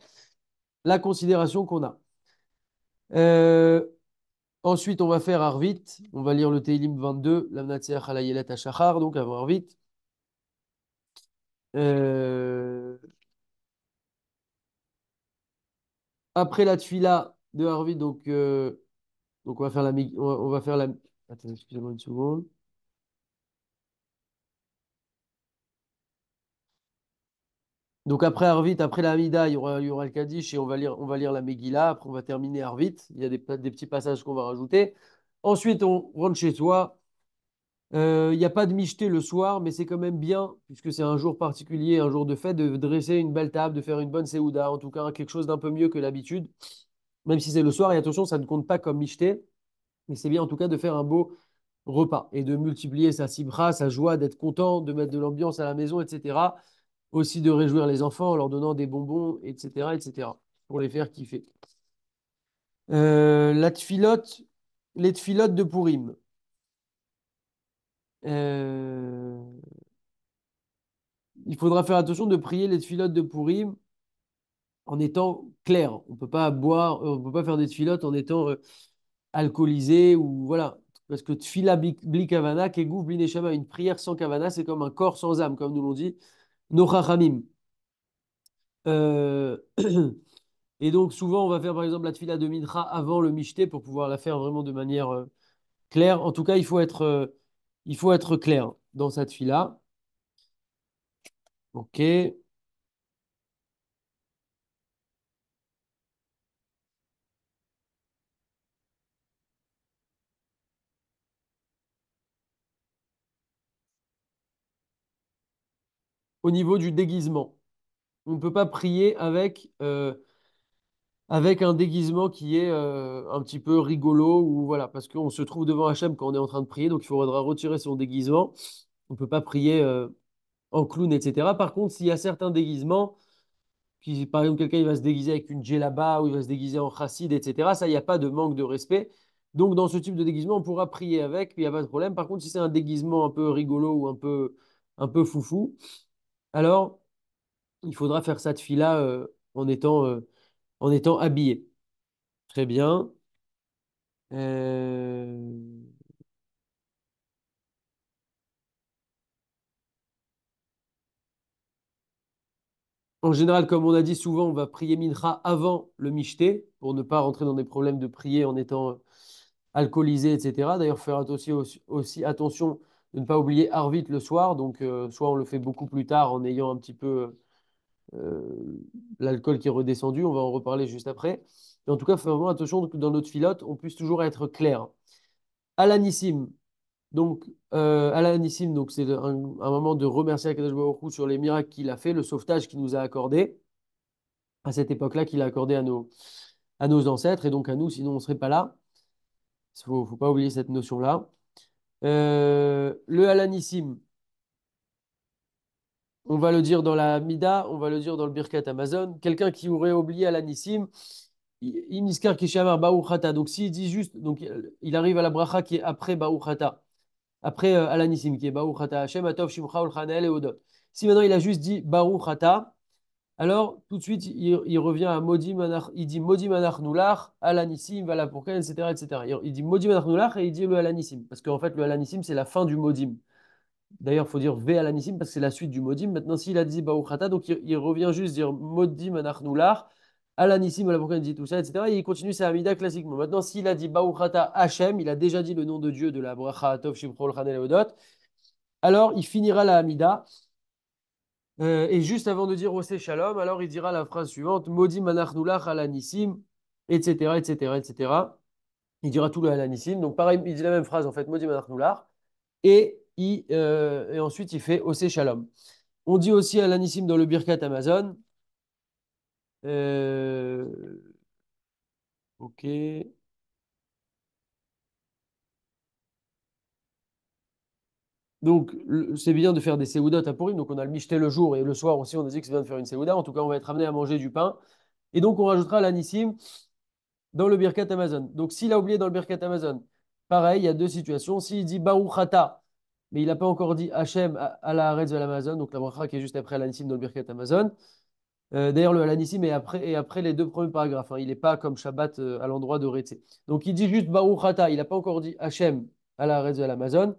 la considération qu'on a. Euh, Ensuite, on va faire Arvit. On va lire le Teilim 22, Lamnatseach Halayelet Hashachar, donc avant Arvit. Euh, Après la Tfila de Arvit, donc on va faire on va faire la. Attends, excusez-moi une seconde. Donc après Arvit, après la Hamida, il y aura le Kaddish et on va lire la Megillah. Après, on va terminer Arvit. Il y a des petits passages qu'on va rajouter. Ensuite, on rentre chez soi. Il n'y a pas de micheté le soir, mais c'est quand même bien, puisque c'est un jour particulier, un jour de fête, de dresser une belle table, de faire une bonne séouda, en tout cas quelque chose d'un peu mieux que l'habitude, même si c'est le soir. Et attention, ça ne compte pas comme micheté, mais c'est bien en tout cas de faire repas et de multiplier sa simra, sa joie d'être content, de mettre de l'ambiance à la maison, etc. Aussi de réjouir les enfants en leur donnant des bonbons, etc., etc., pour les faire kiffer. La tfilote, les tfilotes de Purim. Euh, il faudra faire attention de prier les tfilotes de Purim en étant clair. On peut pas boire, on peut pas faire des tfilotes en étant alcoolisé ou voilà. Parce que tfila bli kavana, keguf bli neshama, une prière sans kavana, c'est comme un corps sans âme, comme nous l'ont dit nos chachamim. Euh, Et donc, souvent, on va faire par exemple la tfila de Mincha avant le Mishté pour pouvoir la faire vraiment de manière claire. En tout cas, il faut être clair dans cette tfila. OK. Au niveau du déguisement, on ne peut pas prier avec un déguisement qui est un petit peu rigolo ou voilà, parce qu'on se trouve devant Hachem quand on est en train de prier, donc il faudra retirer son déguisement. On ne peut pas prier en clown, etc. Par contre, s'il y a certains déguisements, par exemple, quelqu'un il va se déguiser avec une djellaba ou il va se déguiser en chassid, etc. Ça, il n'y a pas de manque de respect. Donc, dans ce type de déguisement, on pourra prier avec, puis il n'y a pas de problème. Par contre, si c'est un déguisement un peu rigolo ou un peu foufou, alors il faudra faire ça de fila en étant habillé. Très bien. Euh, En général, comme on a dit souvent, on va prier Mincha avant le Mishté pour ne pas rentrer dans des problèmes de prier en étant alcoolisé, etc. D'ailleurs, faire aussi attention de ne pas oublier Arvit le soir. Donc, soit on le fait beaucoup plus tard en ayant un petit peu euh, l'alcool qui est redescendu. On va en reparler juste après. Mais en tout cas, faut vraiment attention que dans notre filote, on puisse toujours être clair. Alanissim. Donc, Alanissim, donc c'est un moment de remercier Akadosh Baruch Hu sur les miracles qu'il a fait, le sauvetage qu'il nous a accordé à cette époque-là qu'il a accordé à nos ancêtres et donc à nous, sinon on ne serait pas là. Il ne faut pas oublier cette notion-là. Le Alanissim, on va le dire dans la Mida, on va le dire dans le Birkat Amazon. Quelqu'un qui aurait oublié Alanissim, Imiskar Kishamar Baruchata. Donc s'il dit juste, donc il arrive à la bracha qui est après Baruchata, après Alanissim, qui est Baruchata Hashem, Atov, Shimcha, Ulchanel et Odot. Si maintenant il a juste dit Baruchata, alors, tout de suite, il revient à Modi Manach, il dit Modi Manach Nulach, Alanissim, voilà pourquoi, etc., etc. Il dit Modi Manach Nulach et il dit le Alanissim. Parce qu'en fait, le Alanissim, c'est la fin du Modim. D'ailleurs, il faut dire Ve Alanissim parce que c'est la suite du Modim. Maintenant, s'il a dit Baruchata, donc il revient juste dire Modi Manach Nulach, Alanissim, voilà pourquoi il dit tout ça, etc. Et il continue sa Hamida classiquement. Maintenant, s'il a dit Baruchata Hashem, il a déjà dit le nom de Dieu de la Bracha Tov Shimchol Chanel Odot, alors il finira la Hamida. Et juste avant de dire Osé Shalom, alors il dira la phrase suivante, Modi manachnulach alanissim, etc., etc., etc. Il dira tout le alanissim. Donc pareil, il dit la même phrase en fait, Modi manachnulach. Et ensuite il fait Osé Shalom. On dit aussi alanissim dans le Birkat Amazon. Euh, ok. Donc c'est bien de faire des séoudot à Purim. Donc on a le michté le jour et le soir aussi on a dit que c'est bien de faire une séouda. En tout cas on va être amené à manger du pain. Et donc on rajoutera l'anissim dans le Birkat Amazon. Donc, s'il a oublié dans le Birkat Amazon, pareil, il y a deux situations. S'il dit Baruch Ata, mais il n'a pas encore dit Hachem à la Haaretz de l'Amazon, donc la bracha qui est juste après Alanissim dans le Birkat Amazon. D'ailleurs, le Alanissim est et après les deux premiers paragraphes, hein. Il n'est pas comme Shabbat à l'endroit de Rétzé. Donc, il dit juste Baruch Ata, il n'a pas encore dit Hachem à la Haaretz de l'Amazon,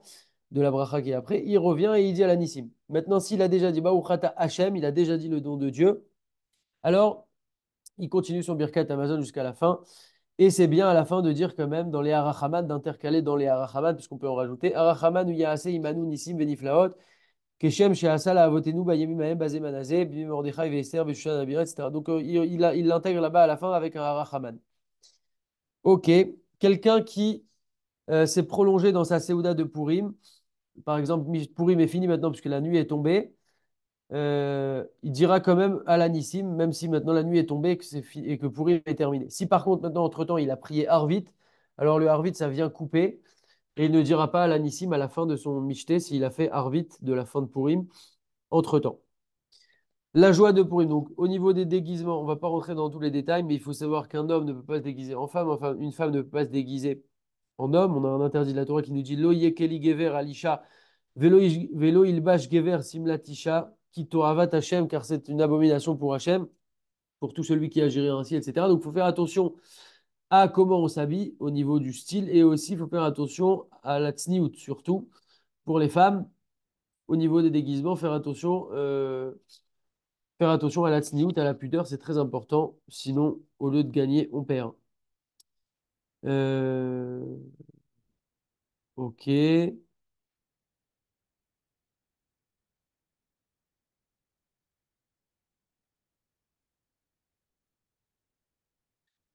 de la bracha qui est après. Il revient et il dit Alanissim. Maintenant, s'il a déjà dit Baruch Ata Hachem, il a déjà dit le nom de Dieu, alors il continue son Birkat Amazon jusqu'à la fin. Et c'est bien à la fin de dire quand même dans les Arachaman, d'intercaler dans les Arachaman, puisqu'on peut en rajouter. Arachaman ou Yaase Imanu Nissim Beniflaot, Keshem Sheasal Avotenu Bayemi Mahem Bazé Manazé, Bimi Mordechai Vester Beshushan Abira, etc. Donc il l'intègre là-bas à la fin avec un Arachaman. Ok. Quelqu'un qui s'est prolongé dans sa Séouda de Purim, par exemple, Purim est fini maintenant puisque la nuit est tombée. Il dira quand même à l'anissim, même si maintenant la nuit est tombée et que Pourim est terminé. Si par contre maintenant, entre-temps, il a prié Arvit, alors le Arvit, ça vient couper. Et il ne dira pas à l'anissim à la fin de son michté s'il a fait Arvit de la fin de Purim entre-temps. La joie de Purim. Donc, au niveau des déguisements, on ne va pas rentrer dans tous les détails, mais il faut savoir qu'un homme ne peut pas se déguiser en femme, enfin, une femme ne peut pas se déguiser en homme. On a un interdit de la Torah qui nous dit Lo yekeli gever alisha, velo ilbash gever simlatisha, ki toravat Hashem, car c'est une abomination pour Hashem, pour tout celui qui agirait ainsi, etc. Donc, il faut faire attention à comment on s'habille au niveau du style et aussi il faut faire attention à la tsniout, surtout pour les femmes. Au niveau des déguisements, faire attention à la tsniout, à la pudeur, c'est très important. Sinon, au lieu de gagner, on perd. Euh, ok.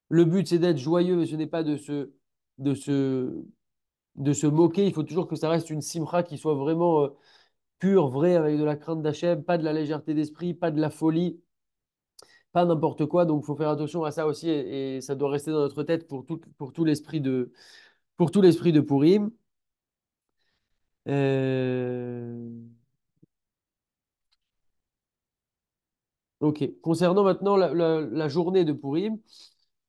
Le but, c'est d'être joyeux, mais ce n'est pas de se, de se moquer. Il faut toujours que ça reste une simcha qui soit vraiment pure, vraie, avec de la crainte d'Hachem, pas de la légèreté d'esprit, pas de la folie, pas n'importe quoi. Donc, il faut faire attention à ça aussi et ça doit rester dans notre tête pour tout l'esprit de Purim. Euh, Ok. Concernant maintenant la journée de Purim,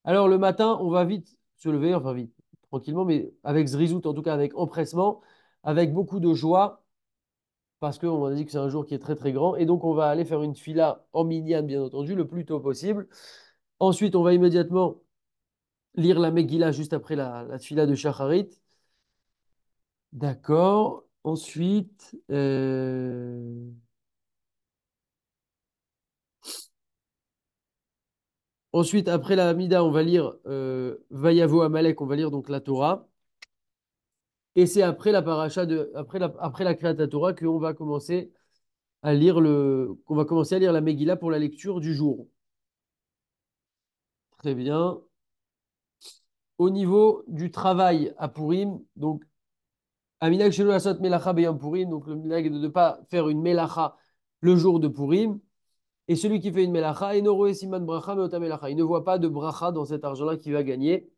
alors le matin, on va vite se lever, enfin vite, tranquillement, mais avec zrizout, en tout cas avec empressement, avec beaucoup de joie, parce qu'on a dit que c'est un jour qui est très très grand, et donc on va aller faire une fila en minyan, bien entendu, le plus tôt possible. Ensuite, on va immédiatement lire la Megillah juste après la fila de Shacharit. D'accord. Ensuite, après la Hamida, on va lire Vayavo Amalek, on va lire donc la Torah. Et c'est après la paracha après la Kriyat Torah qu'on va commencer à lire la Megillah pour la lecture du jour. Très bien. Au niveau du travail à Purim, donc, Aminak Shelo Asot Melacha Beyam Purim, donc le minhag est de ne pas faire une Melacha le jour de Purim. Et celui qui fait une Melacha, Enoro Siman Bracha Meota Melacha. Il ne voit pas de Bracha dans cet argent-là qu'il va gagner.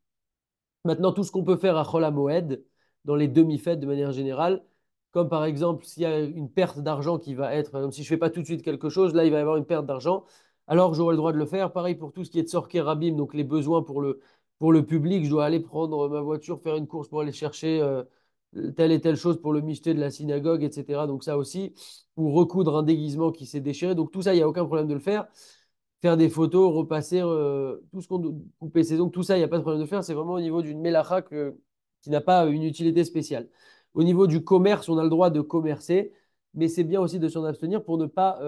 Maintenant, tout ce qu'on peut faire à Chol Hamoed, dans les demi-fêtes de manière générale, comme par exemple s'il y a une perte d'argent qui va être, par exemple, si je ne fais pas tout de suite quelque chose, là il va y avoir une perte d'argent, alors j'aurai le droit de le faire. Pareil pour tout ce qui est Tzorké Rabim, donc les besoins pour le public, je dois aller prendre ma voiture, faire une course pour aller chercher telle et telle chose pour le michté de la synagogue, etc. Donc ça aussi, ou recoudre un déguisement qui s'est déchiré. Donc tout ça, il n'y a aucun problème de le faire faire des photos, repasser tout ce qu'on couper ses ongles, tout ça, il n'y a pas de problème de faire. C'est vraiment au niveau d'une mélacha qui n'a pas une utilité spéciale. Au niveau du commerce, on a le droit de commercer, mais c'est bien aussi de s'en abstenir pour ne pas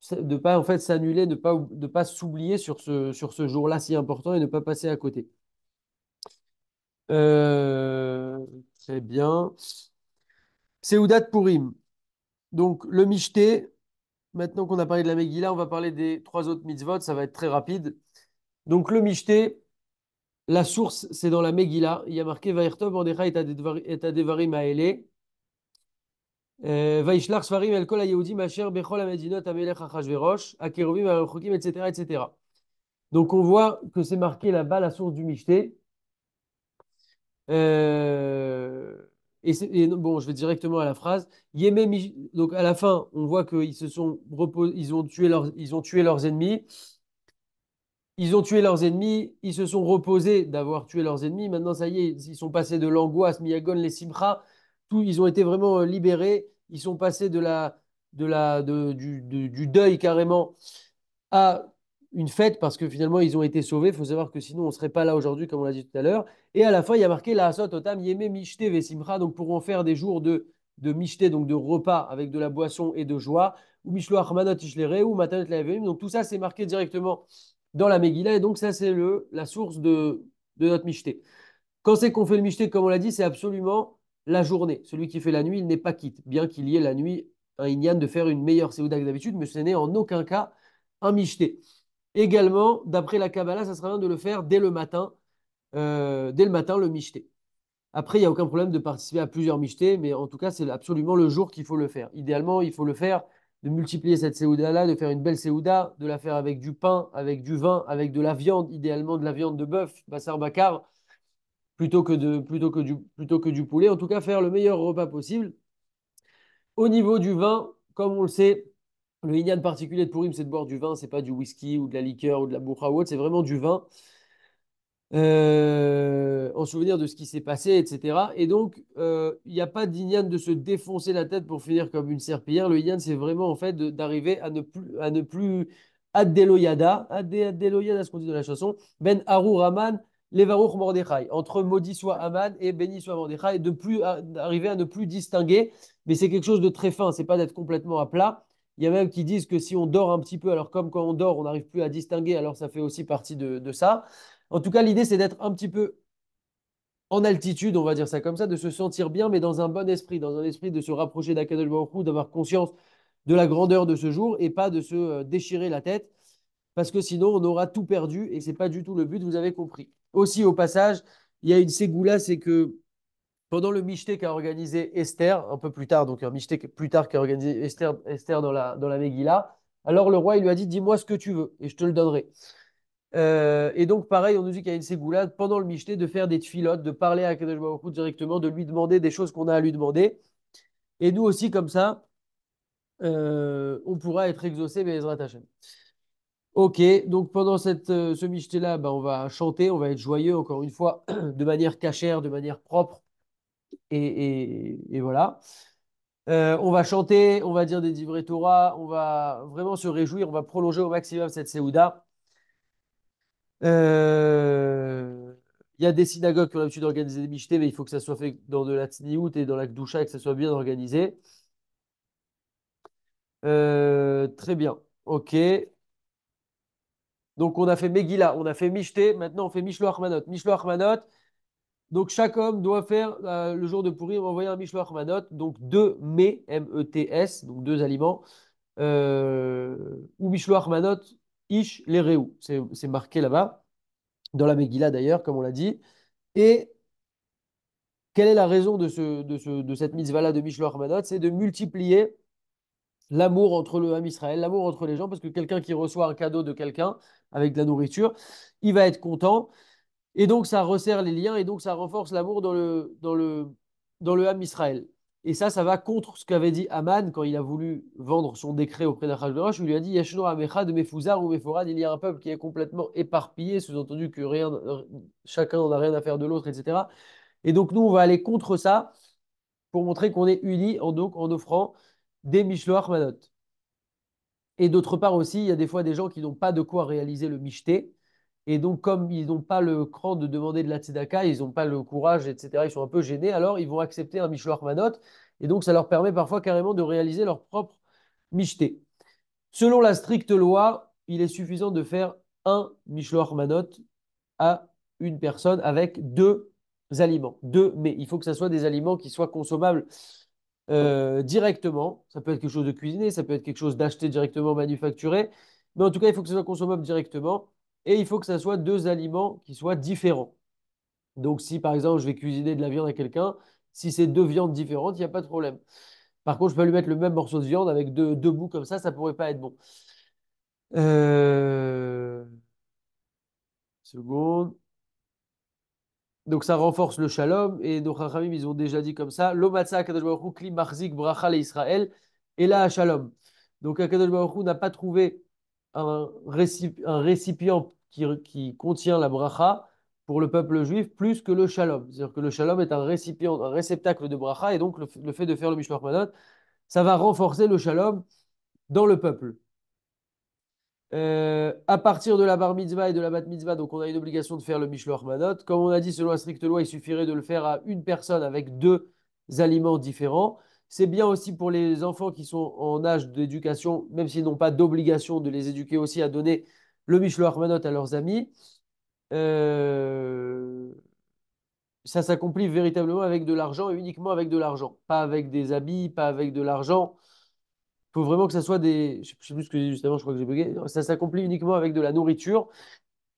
en fait s'annuler, ne pas s'oublier sur ce jour-là si important et ne pas passer à côté. Euh, Très bien. Seudat Purim. Donc le michté, maintenant qu'on a parlé de la Megillah, on va parler des trois autres mitzvot, ça va être très rapide. Donc le michté, la source, c'est dans la Megillah. Il y a marqué Vaïrtov Mordechai et Adevarim Haele. Vaïshlach Sfarim El Kol HaYehudim Asher Bechol HaMedinot HaMelech HaChashverosh HaKeruvim HaRechukim, etc., etc. Donc on voit que c'est marqué là-bas la source du Michté. Euh, bon, je vais directement à la phrase. Donc à la fin, on voit qu'ils se sont ils ont tué leurs ennemis. Ils ont tué leurs ennemis, ils se sont reposés d'avoir tué leurs ennemis. Maintenant, ça y est, ils sont passés de l'angoisse, Miyagon, les Simcha, tout, ils ont été vraiment libérés. Ils sont passés du deuil carrément à une fête parce que finalement, ils ont été sauvés. Il faut savoir que sinon, on ne serait pas là aujourd'hui, comme on l'a dit tout à l'heure. Et à la fin, il y a marqué la Asot Otam Yeme Mishte Ve Simcha, donc pour en faire des jours de Mishte, donc de repas avec de la boisson et de joie, ou Mishloach Manot Ishlere, ou Matanet Laevim. Donc tout ça, c'est marqué directement dans la Megillah. Et donc, ça, c'est la source de notre Michté. Quand c'est qu'on fait le Michté, comme on l'a dit, c'est absolument la journée. Celui qui fait la nuit, il n'est pas quitte, bien qu'il y ait la nuit un Inyan de faire une meilleure Séouda que d'habitude, mais ce n'est en aucun cas un Michté. Également, d'après la Kabbalah, ça serait bien de le faire dès le matin, le Michté. Après, il n'y a aucun problème de participer à plusieurs michtés, mais en tout cas, c'est absolument le jour qu'il faut le faire. Idéalement, il faut le faire, de multiplier cette séouda-là, de faire une belle séouda, de la faire avec du pain, avec du vin, avec de la viande, idéalement de la viande de bœuf, bassar bakar, plutôt que du poulet. En tout cas, faire le meilleur repas possible. Au niveau du vin, comme on le sait, le Inyan particulier de Purim, c'est de boire du vin, c'est pas du whisky ou de la liqueur ou de la bourra ou autre, c'est vraiment du vin en souvenir de ce qui s'est passé, etc. Et donc, il n'y a pas d'Inyan de se défoncer la tête pour finir comme une serpillière. Le Inyan, c'est vraiment en fait d'arriver à ne plus Addeloyada, Addeloyada, ce qu'on dit dans la chanson, Ben Harur Aman, Levaruch Mordechai, entre maudit soit Aman et béni soit Mordechai, d'arriver à ne plus distinguer, mais c'est quelque chose de très fin, c'est pas d'être complètement à plat. Il y a même qui disent que si on dort un petit peu, alors comme quand on dort, on n'arrive plus à distinguer, alors ça fait aussi partie de ça. En tout cas, l'idée, c'est d'être un petit peu en altitude, on va dire ça comme ça, de se sentir bien, mais dans un bon esprit, dans un esprit de se rapprocher d'Akadosh Baruch Hu, d'avoir conscience de la grandeur de ce jour et pas de se déchirer la tête, parce que sinon, on aura tout perdu et c'est pas du tout le but, vous avez compris. Aussi, au passage, il y a une ségoula, c'est que pendant le Michté qu'a organisé Esther, un peu plus tard, donc un Michté plus tard qu'a organisé Esther dans la Megillah, alors le roi, il lui a dit, dis-moi ce que tu veux et je te le donnerai. Et donc, pareil, on nous dit qu'il y a une ségoulade pendant le Michté de faire des tfilotes, de parler à Kadosh Baruch Hu directement, de lui demander des choses qu'on a à lui demander. Et nous aussi, comme ça, on pourra être exaucé, Be'ezrat Hashem. Ok, donc pendant ce Michté-là, bah, on va chanter, on va être joyeux, encore une fois, de manière cachère, de manière propre. Et voilà. On va chanter, on va dire des divrei Torah, on va vraiment se réjouir, on va prolonger au maximum cette Séouda. Euh, Il y a des synagogues qui ont l'habitude d'organiser des michtés, mais il faut que ça soit fait dans de la tsniout et dans la kdoucha et que ça soit bien organisé. Très bien. Ok. Donc on a fait Megillah, on a fait Michté, maintenant on fait Mishloach Manot. Mishloach Manot, donc chaque homme doit faire le jour de Purim envoyer un Mishloach Manot, donc deux mets, M-E-T-S, donc deux aliments, ou Mishloach Manot, Ish Lereu. C'est marqué là-bas, dans la Megillah d'ailleurs, comme on l'a dit. Et quelle est la raison de cette mitzvah-là de Mishloach Manot? C'est de multiplier l'amour entre le Ham Israël, l'amour entre les gens, parce que quelqu'un qui reçoit un cadeau de quelqu'un avec de la nourriture, il va être content, et donc ça resserre les liens, et donc ça renforce l'amour dans le Ham Israël. Et ça va contre ce qu'avait dit Aman quand il a voulu vendre son décret auprès d'Achashverosh, où il lui a dit Yeshno Amecha de Mefuzar ou Meforad, il y a un peuple qui est complètement éparpillé, sous-entendu que chacun n'en a rien à faire de l'autre, etc. Et donc nous, on va aller contre ça pour montrer qu'on est unis en offrant des Mishloach Manot. Et d'autre part aussi, il y a des fois des gens qui n'ont pas de quoi réaliser le Mishté. Et donc, comme ils n'ont pas le cran de demander de la tzedaka, ils n'ont pas le courage, etc., ils sont un peu gênés, alors ils vont accepter un Mishloach Manot. Et donc, ça leur permet parfois carrément de réaliser leur propre Mishté. Selon la stricte loi, il est suffisant de faire un Mishloach Manot à une personne avec deux aliments. Deux, mais il faut que ce soit des aliments qui soient consommables directement. Ça peut être quelque chose de cuisiné, ça peut être quelque chose d'acheté directement, manufacturé. Mais en tout cas, il faut que ce soit consommable directement. Et il faut que ce soit deux aliments qui soient différents. Donc, si par exemple, je vais cuisiner de la viande à quelqu'un, si c'est deux viandes différentes, il n'y a pas de problème. Par contre, je peux lui mettre le même morceau de viande avec deux bouts comme ça pourrait pas être bon. Euh... Seconde. Donc ça renforce le shalom et nos Chachamim, ils ont déjà dit comme ça, Lo matzah Akadosh Baruch Hu kli machzik bracha le Israël et là shalom. Donc Akadosh Baruch Hu n'a pas trouvé un récipient qui contient la bracha pour le peuple juif plus que le shalom. C'est-à-dire que le shalom est un récipient, un réceptacle de bracha et donc le fait de faire le Mishloach Manot, ça va renforcer le shalom dans le peuple. À partir de la bar mitzvah et de la bat mitzvah, donc on a une obligation de faire le mishloach manot. Comme on a dit, selon la stricte loi, il suffirait de le faire à une personne avec deux aliments différents. C'est bien aussi pour les enfants qui sont en âge d'éducation, même s'ils n'ont pas d'obligation de les éduquer aussi à donner le mishloach manot à leurs amis. Euh, Ça s'accomplit véritablement avec de l'argent et uniquement avec de l'argent, pas avec des habits, pas avec de l'argent. Il faut vraiment que ça soit des. Je sais plus ce que j'ai dit juste avant, je crois que j'ai bugué. Ça s'accomplit uniquement avec de la nourriture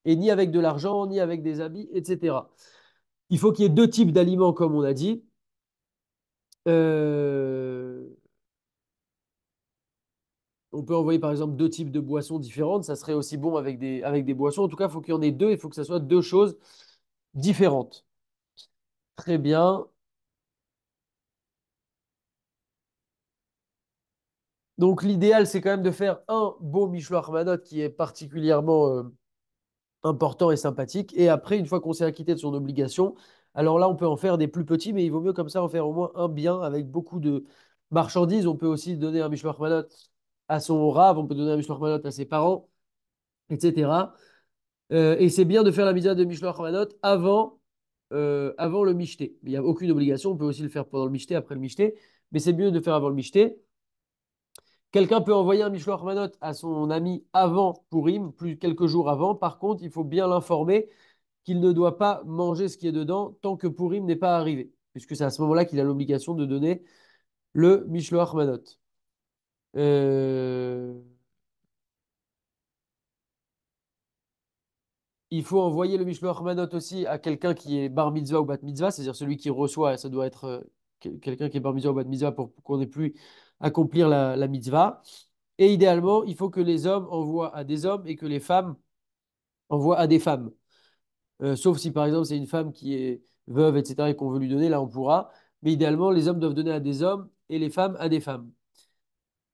et ni avec de l'argent, ni avec des habits, etc. Il faut qu'il y ait deux types d'aliments, comme on a dit. Euh, On peut envoyer par exemple deux types de boissons différentes. Ça serait aussi bon avec avec des boissons. En tout cas, il faut qu'il y en ait deux. Il faut que ça soit deux choses différentes. Très bien. Donc l'idéal, c'est quand même de faire un beau Mishloach Manot qui est particulièrement important et sympathique. Et après, une fois qu'on s'est acquitté de son obligation, alors là, on peut en faire des plus petits, mais il vaut mieux comme ça en faire au moins un bien avec beaucoup de marchandises. On peut aussi donner un Mishloach Manot à son rave, on peut donner un Mishloach Manot à ses parents, etc. Et c'est bien de faire la mitzvah de Mishloach Manot avant le Mishté. Il n'y a aucune obligation, on peut aussi le faire pendant le Mishté, après le Mishté, mais c'est mieux de faire avant le Mishté. Quelqu'un peut envoyer un Mishloach Manot à son ami avant Purim, plus quelques jours avant. Par contre, il faut bien l'informer qu'il ne doit pas manger ce qui est dedans tant que Purim n'est pas arrivé, puisque c'est à ce moment-là qu'il a l'obligation de donner le Mishloach Manot. Euh, Il faut envoyer le Mishloach Manot aussi à quelqu'un qui est bar mitzvah ou bat mitzvah, c'est-à-dire celui qui reçoit, ça doit être quelqu'un qui est bar mitzvah ou bat mitzvah pour qu'on ait plus accomplir la mitzvah. Et idéalement, il faut que les hommes envoient à des hommes et que les femmes envoient à des femmes. Sauf si par exemple c'est une femme qui est veuve, etc., et qu'on veut lui donner, là on pourra. Mais idéalement, les hommes doivent donner à des hommes et les femmes à des femmes.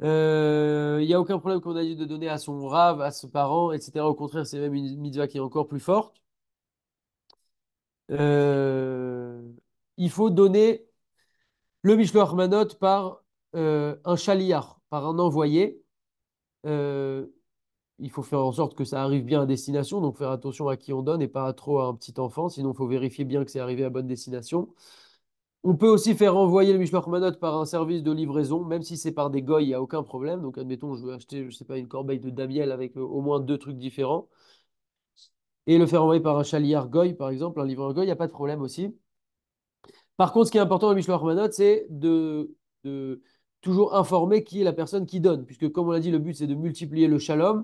Il n'y a aucun problème qu'on a dit de donner à son rave, à ses parents, etc. Au contraire, c'est même une mitzvah qui est encore plus forte. Euh, il faut donner le Mishloach Manot par un chaliar, par un envoyé. Euh, il faut faire en sorte que ça arrive bien à destination, donc faire attention à qui on donne et pas trop à un petit enfant, sinon il faut vérifier bien que c'est arrivé à bonne destination. On peut aussi faire envoyer le Mishloach Manot par un service de livraison, même si c'est par des goy, il n'y a aucun problème. Donc admettons, je veux acheter, je sais pas, une corbeille de damiel avec au moins deux trucs différents et le faire envoyer par un chaliar goy, par exemple, un livreur goy, il n'y a pas de problème aussi. Par contre, ce qui est important dans Mishloach Manot, c'est de toujours informer qui est la personne qui donne. Puisque, comme on l'a dit, le but, c'est de multiplier le shalom.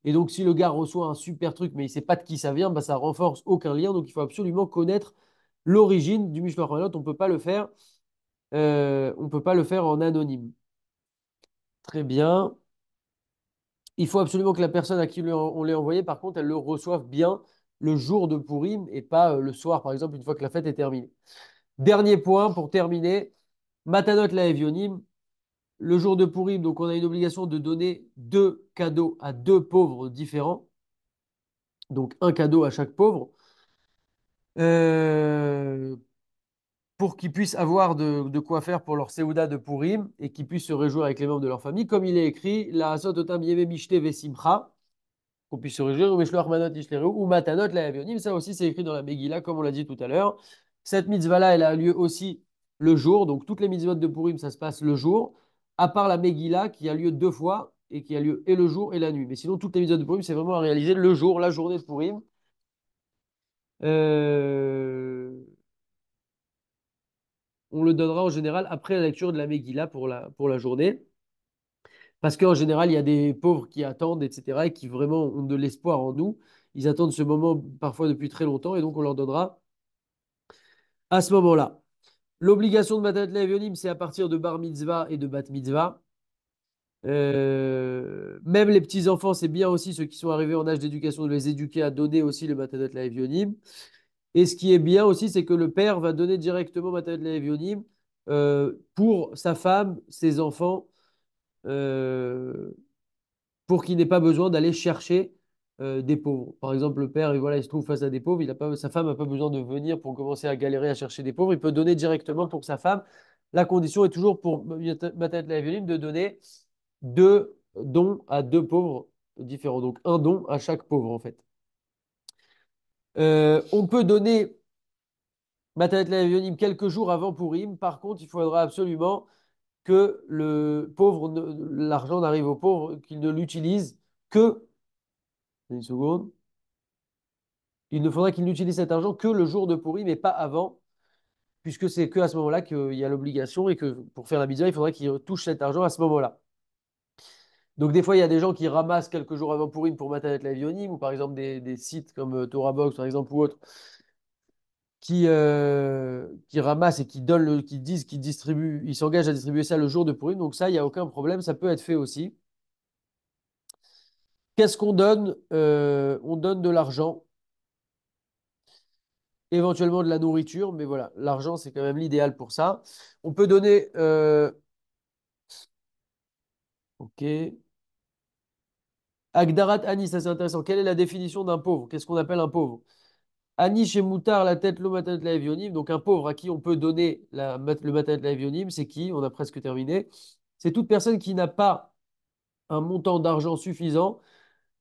Et donc, si le gars reçoit un super truc, mais il ne sait pas de qui ça vient, bah, ça renforce aucun lien. Donc, il faut absolument connaître l'origine du Mishloach Manot. On ne peut pas le faire, on peut pas le faire en anonyme. Très bien. Il faut absolument que la personne à qui on l'a envoyé, par contre, elle le reçoive bien le jour de Purim et pas le soir, par exemple, une fois que la fête est terminée. Dernier point pour terminer. Matanot la Evionim, le jour de Purim, donc on a une obligation de donner deux cadeaux à deux pauvres différents, donc un cadeau à chaque pauvre, euh, pour qu'ils puissent avoir de quoi faire pour leur Séouda de Purim et qu'ils puissent se réjouir avec les membres de leur famille, comme il est écrit, la Asot Otam Yeme Mishte Vesimcha, qu'on puisse se réjouir, ou Mishloach Manot Ishleru, ou Matanot la Evionim, ça aussi c'est écrit dans la Megillah, comme on l'a dit tout à l'heure. Cette mitzvah-là, elle a lieu aussi le jour, donc toutes les mitzvot de Purim, ça se passe le jour, à part la Megillah qui a lieu deux fois et qui a lieu et le jour et la nuit. Mais sinon, toutes les mitzvot de Purim, c'est vraiment à réaliser le jour, la journée de Purim. Euh, on le donnera en général après la lecture de la Megillah pour la journée. Parce qu'en général, il y a des pauvres qui attendent, etc., et qui vraiment ont de l'espoir en nous. Ils attendent ce moment parfois depuis très longtemps, et donc on leur donnera à ce moment-là. L'obligation de Matat Le'Evionim, c'est à partir de Bar Mitzvah et de Bat Mitzvah. Même les petits-enfants, c'est bien aussi ceux qui sont arrivés en âge d'éducation, de les éduquer à donner aussi le Matat Le'Evionim. Et ce qui est bien aussi, c'est que le père va donner directement Matat Le'Evionim pour sa femme, ses enfants, euh, pour qu'il n'ait pas besoin d'aller chercher des pauvres. Par exemple, le père, et voilà, il se trouve face à des pauvres, il a pas, sa femme n'a pas besoin de venir pour commencer à galérer à chercher des pauvres, il peut donner directement pour sa femme. La condition est toujours pour Matat Eveline de donner deux dons à deux pauvres différents. Donc un don à chaque pauvre en fait. On peut donner Matat Eveline quelques jours avant Purim. Par contre, il faudra absolument que le pauvre, l'argent n'arrive au pauvre, qu'il ne l'utilise que, une seconde, il ne faudra qu'il n'utilise cet argent que le jour de Purim mais pas avant, puisque c'est que à ce moment-là qu'il y a l'obligation et que pour faire la mitzvah, il faudrait qu'il touche cet argent à ce moment-là. Donc des fois, il y a des gens qui ramassent quelques jours avant Purim pour Matanet Lavionim, ou par exemple des sites comme Torah Box, par exemple, ou autres, qui ramassent et qui donnent, qui disent qu'ils distribuent, ils s'engagent à distribuer ça le jour de Purim. Donc ça, il n'y a aucun problème, ça peut être fait aussi. Qu'est-ce qu'on donne? On donne de l'argent. éventuellement de la nourriture, mais voilà, l'argent, c'est quand même l'idéal pour ça. On peut donner, ok, Agdarat Ani, ça c'est intéressant. Quelle est la définition d'un pauvre? Qu'est-ce qu'on appelle un pauvre? Ani chez Moutar, la tête, l'eau, matanat, la evionim. Donc un pauvre à qui on peut donner le matanat, la evionim, c'est qui? On a presque terminé. C'est toute personne qui n'a pas un montant d'argent suffisant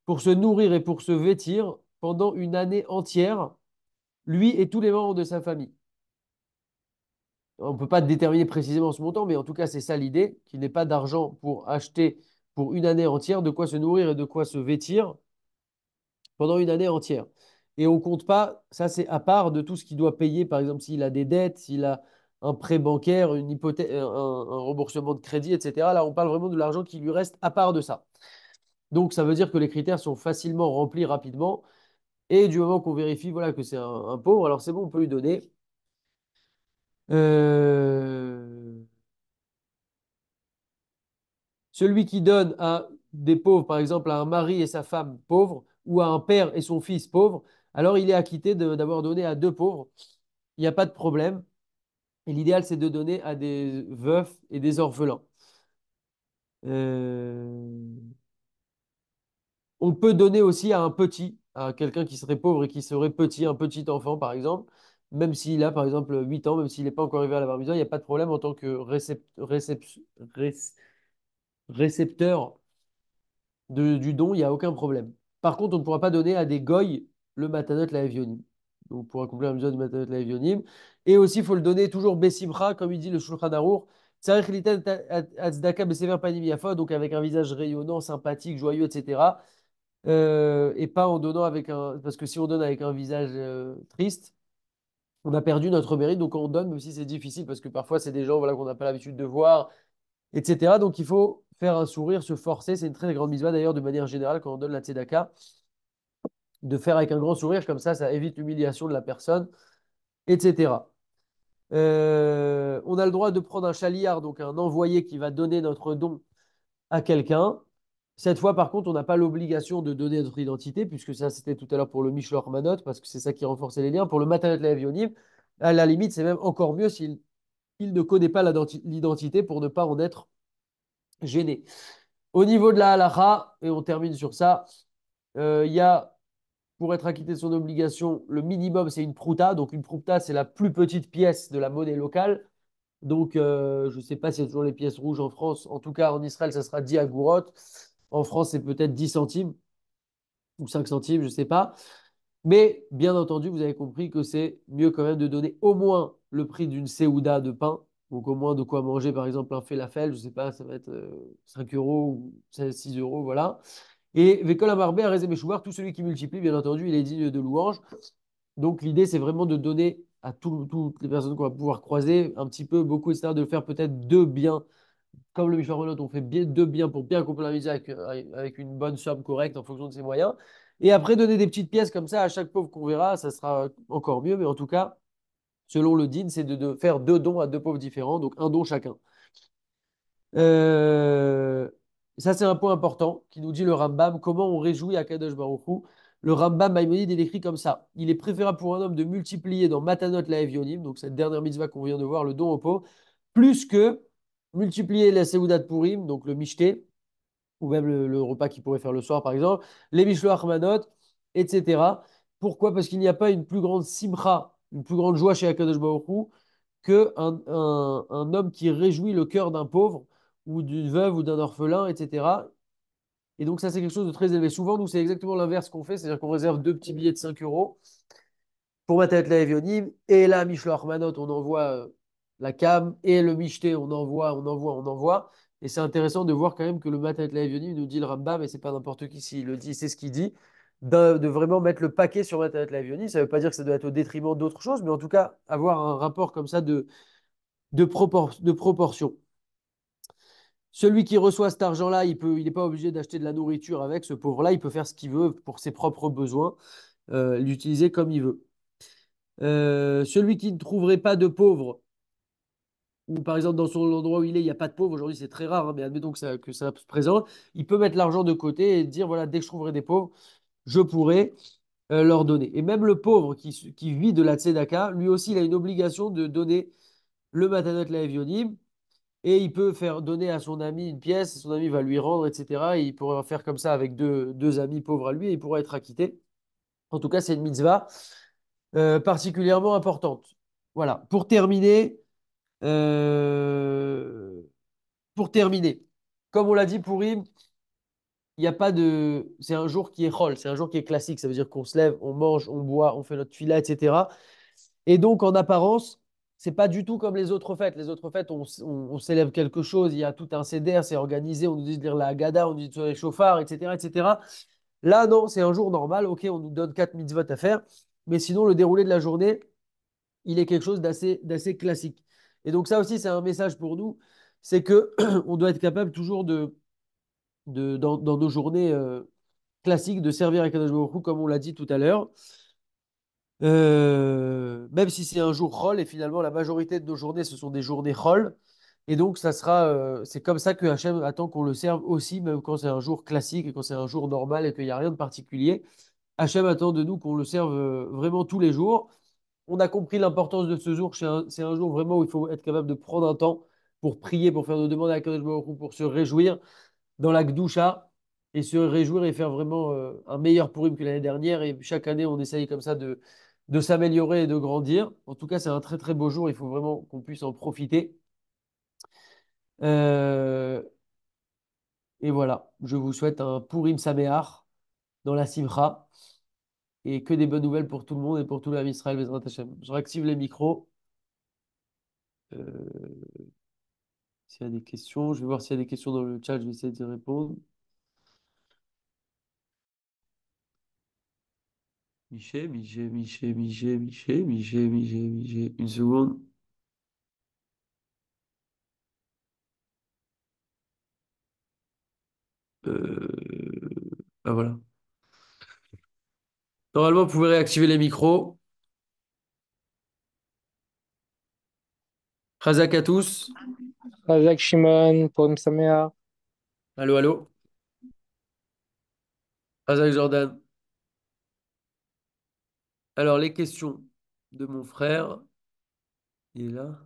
pour se nourrir et pour se vêtir pendant une année entière, lui et tous les membres de sa famille. On ne peut pas déterminer précisément ce montant, mais en tout cas, c'est ça l'idée, qu'il n'ait pas d'argent pour acheter pour une année entière de quoi se nourrir et de quoi se vêtir pendant une année entière. Et on ne compte pas, ça c'est à part de tout ce qu'il doit payer, par exemple s'il a des dettes, s'il a un prêt bancaire, une hypothèque, un remboursement de crédit, etc. Là, on parle vraiment de l'argent qui lui reste à part de ça. Donc, ça veut dire que les critères sont facilement remplis rapidement. Et du moment qu'on vérifie voilà, que c'est un pauvre, alors c'est bon, on peut lui donner. Euh, Celui qui donne à des pauvres, par exemple à un mari et sa femme pauvres, ou à un père et son fils pauvres, alors il est acquitté d'avoir donné à deux pauvres. Il n'y a pas de problème. Et l'idéal, c'est de donner à des veufs et des orphelins. Euh, On peut donner aussi à un petit, à quelqu'un qui serait pauvre et qui serait petit, un petit enfant par exemple, même s'il a par exemple 8 ans, même s'il n'est pas encore arrivé à la bar mitzvah, il n'y a pas de problème en tant que récepteur du don, il n'y a aucun problème. Par contre, on ne pourra pas donner à des goy le matanot la evionim. Donc pour accomplir la mitzvah du matanot la evionim. Et aussi, il faut le donner toujours besimcha, comme il dit le Shulchan Arour. Tzarich litan tzedaka besever panim yafa, donc avec un visage rayonnant, sympathique, joyeux, etc. Et pas en donnant avec un. Parce que si on donne avec un visage triste, on a perdu notre mérite. Donc on donne, même si c'est difficile, parce que parfois c'est des gens voilà, qu'on n'a pas l'habitude de voir, etc. Donc il faut faire un sourire, se forcer. C'est une très grande mitzvah d'ailleurs, de manière générale, quand on donne la tzedaka, de faire avec un grand sourire, comme ça évite l'humiliation de la personne, etc. On a le droit de prendre un chaliard, donc un envoyé qui va donner notre don à quelqu'un. Cette fois, par contre, on n'a pas l'obligation de donner notre identité, puisque ça, c'était tout à l'heure pour le Mishloach Manot, parce que c'est ça qui renforçait les liens. Pour le Matanat Lev Yonim, à la limite, c'est même encore mieux s'il il ne connaît pas l'identité pour ne pas en être gêné. Au niveau de la halakha, et on termine sur ça, il y a, pour être acquitté de son obligation, le minimum, c'est une prouta. Donc, une prouta, c'est la plus petite pièce de la monnaie locale. Donc, je ne sais pas s'il y a toujours les pièces rouges en France. En tout cas, en Israël, ça sera 10 agourot. En France, c'est peut-être 10 centimes ou 5 centimes, je ne sais pas. Mais bien entendu, vous avez compris que c'est mieux quand même de donner au moins le prix d'une séouda de pain. Donc au moins de quoi manger, par exemple, un falafel, je ne sais pas, ça va être 5 euros ou 6 euros, voilà. Et Vekol Amarbé, Arezé Meshoubar, tout celui qui multiplie, bien entendu, il est digne de louange. Donc l'idée, c'est vraiment de donner à toutes les personnes qu'on va pouvoir croiser un petit peu, beaucoup, etc., de le faire peut-être deux biens comme le Michelin Renault, on fait bien, deux biens pour bien complémenter avec une bonne somme correcte en fonction de ses moyens. Et après, donner des petites pièces comme ça à chaque pauvre qu'on verra, ça sera encore mieux. Mais en tout cas, selon le DIN, c'est de faire deux dons à deux pauvres différents, donc un don chacun. Euh, Ça, c'est un point important qui nous dit le Rambam. Comment on réjouit à Kadosh Baruch Hu. Le Rambam Maïmonide, il écrit comme ça. Il est préférable pour un homme de multiplier dans Matanot la Evionim, donc cette dernière mitzvah qu'on vient de voir, le don aux pauvres, plus que multiplier la Seouda de Purim, donc le Mishté, ou même le repas qu'il pourrait faire le soir, par exemple, les Mishloach Manot, etc. Pourquoi? Parce qu'il n'y a pas une plus grande simcha, une plus grande joie chez Akadosh Baruch Hu, que un homme qui réjouit le cœur d'un pauvre ou d'une veuve ou d'un orphelin, etc. Et donc ça, c'est quelque chose de très élevé. Souvent, nous, c'est exactement l'inverse qu'on fait, c'est-à-dire qu'on réserve deux petits billets de 5 euros pour Matat la Evionim, et là, Mishloach Manot, on envoie la cam, et le Mishté, on envoie. Et c'est intéressant de voir quand même que le Matat la Evionim nous dit le Rambam, mais c'est pas n'importe qui s'il le dit, c'est ce qu'il dit, de vraiment mettre le paquet sur Matat la Evionim. Ça veut pas dire que ça doit être au détriment d'autres choses, mais en tout cas, avoir un rapport comme ça de proportion. Celui qui reçoit cet argent-là, il n'est pas obligé d'acheter de la nourriture avec ce pauvre-là, il peut faire ce qu'il veut pour ses propres besoins, l'utiliser comme il veut. Celui qui ne trouverait pas de pauvres, ou par exemple dans son endroit où il est, il n'y a pas de pauvres, aujourd'hui c'est très rare, hein, mais admettons que ça se présente, il peut mettre l'argent de côté et dire, voilà, dès que je trouverai des pauvres, je pourrai. leur donner. Et même le pauvre qui vit de la tzedaka, lui aussi, il a une obligation de donner le matanot laevionim. Et il peut faire donner à son ami une pièce, son ami va lui rendre, etc. Et il pourra faire comme ça avec deux amis pauvres à lui et il pourra être acquitté. En tout cas, c'est une mitzvah particulièrement importante. Voilà. Euh, pour terminer, comme on l'a dit, Pourim, il n'y a pas de. C'est un jour qui est chol, c'est un jour qui est classique. Ça veut dire qu'on se lève, on mange, on boit, on fait notre tuila, etc. Et donc, en apparence, c'est pas du tout comme les autres fêtes. Les autres fêtes, on célèbre quelque chose, il y a tout un seder, c'est organisé, on nous dit de lire la Haggadah, on nous dit de faire les chauffards, etc., etc. Là, non, c'est un jour normal. Ok, on nous donne 4 mitzvot à faire, mais sinon, le déroulé de la journée, il est quelque chose d'assez classique. Et donc, ça aussi, c'est un message pour nous, c'est que on doit être capable toujours dans nos journées classiques, de servir à Kadosh Baruch Hu, comme on l'a dit tout à l'heure. Même si c'est un jour Chol, et finalement la majorité de nos journées, ce sont des journées Chol. Et donc, c'est comme ça que Hachem attend qu'on le serve aussi, même quand c'est un jour classique et quand c'est un jour normal et qu'il n'y a rien de particulier. Hachem attend de nous qu'on le serve vraiment tous les jours. On a compris l'importance de ce jour. C'est un jour vraiment où il faut être capable de prendre un temps pour prier, pour faire nos demandes à Kadosh Baruch Hu, pour se réjouir dans la Gdusha et se réjouir et faire vraiment un meilleur Purim que l'année dernière. Et chaque année, on essaye comme ça de s'améliorer et de grandir. En tout cas, c'est un très très beau jour. Il faut vraiment qu'on puisse en profiter. Euh, et voilà, je vous souhaite un Purim Saméach dans la Simcha et que des bonnes nouvelles pour tout le monde et pour tout l'âme Israël. Bezrat Hashem. Je réactive les micros. Euh, S'il y a des questions, je vais voir s'il y a des questions dans le chat. Je vais essayer d'y répondre. Miché. Une seconde. Ah voilà. Normalement, vous pouvez réactiver les micros. Razak à tous. Razak Shimon, Purim Sameach. Allô, allô. Razak Jordan. Alors, les questions de mon frère. Il est là.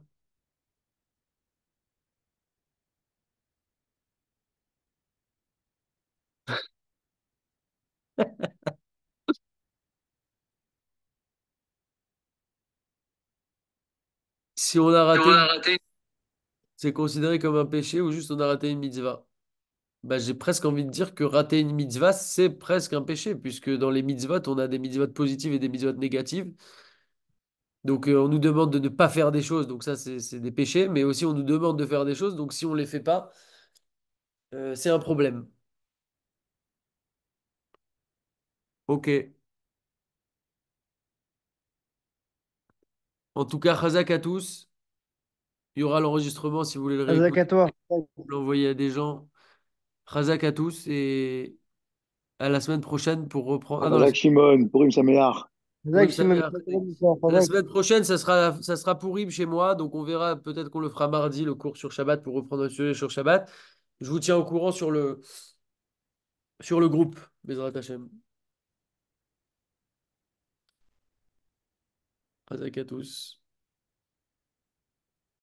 Si on a Et on raté, a raté. c'est considéré comme un péché ou juste on a raté une mitzvah? Bah, j'ai presque envie de dire que rater une mitzvah, c'est presque un péché, puisque dans les mitzvot, on a des mitzvot positives et des mitzvot négatives. Donc, on nous demande de ne pas faire des choses, donc ça, c'est des péchés, mais aussi on nous demande de faire des choses, donc si on ne les fait pas, c'est un problème. Ok. En tout cas, Razak à tous. Il y aura l'enregistrement si vous voulez le Razak réécouter, à toi. l'envoyer à des gens. Razak à tous et à la semaine prochaine pour reprendre. Ah non, Razak Shimon, Purim Sameach. Purim Razak Shimon, Sameach. La Razak. semaine prochaine, ça sera Purim chez moi, donc on verra. Peut-être qu'on le fera mardi, le cours sur Shabbat, pour reprendre le sujet sur Shabbat. Je vous tiens au courant sur le groupe. Bezrat Hashem. Razak à tous.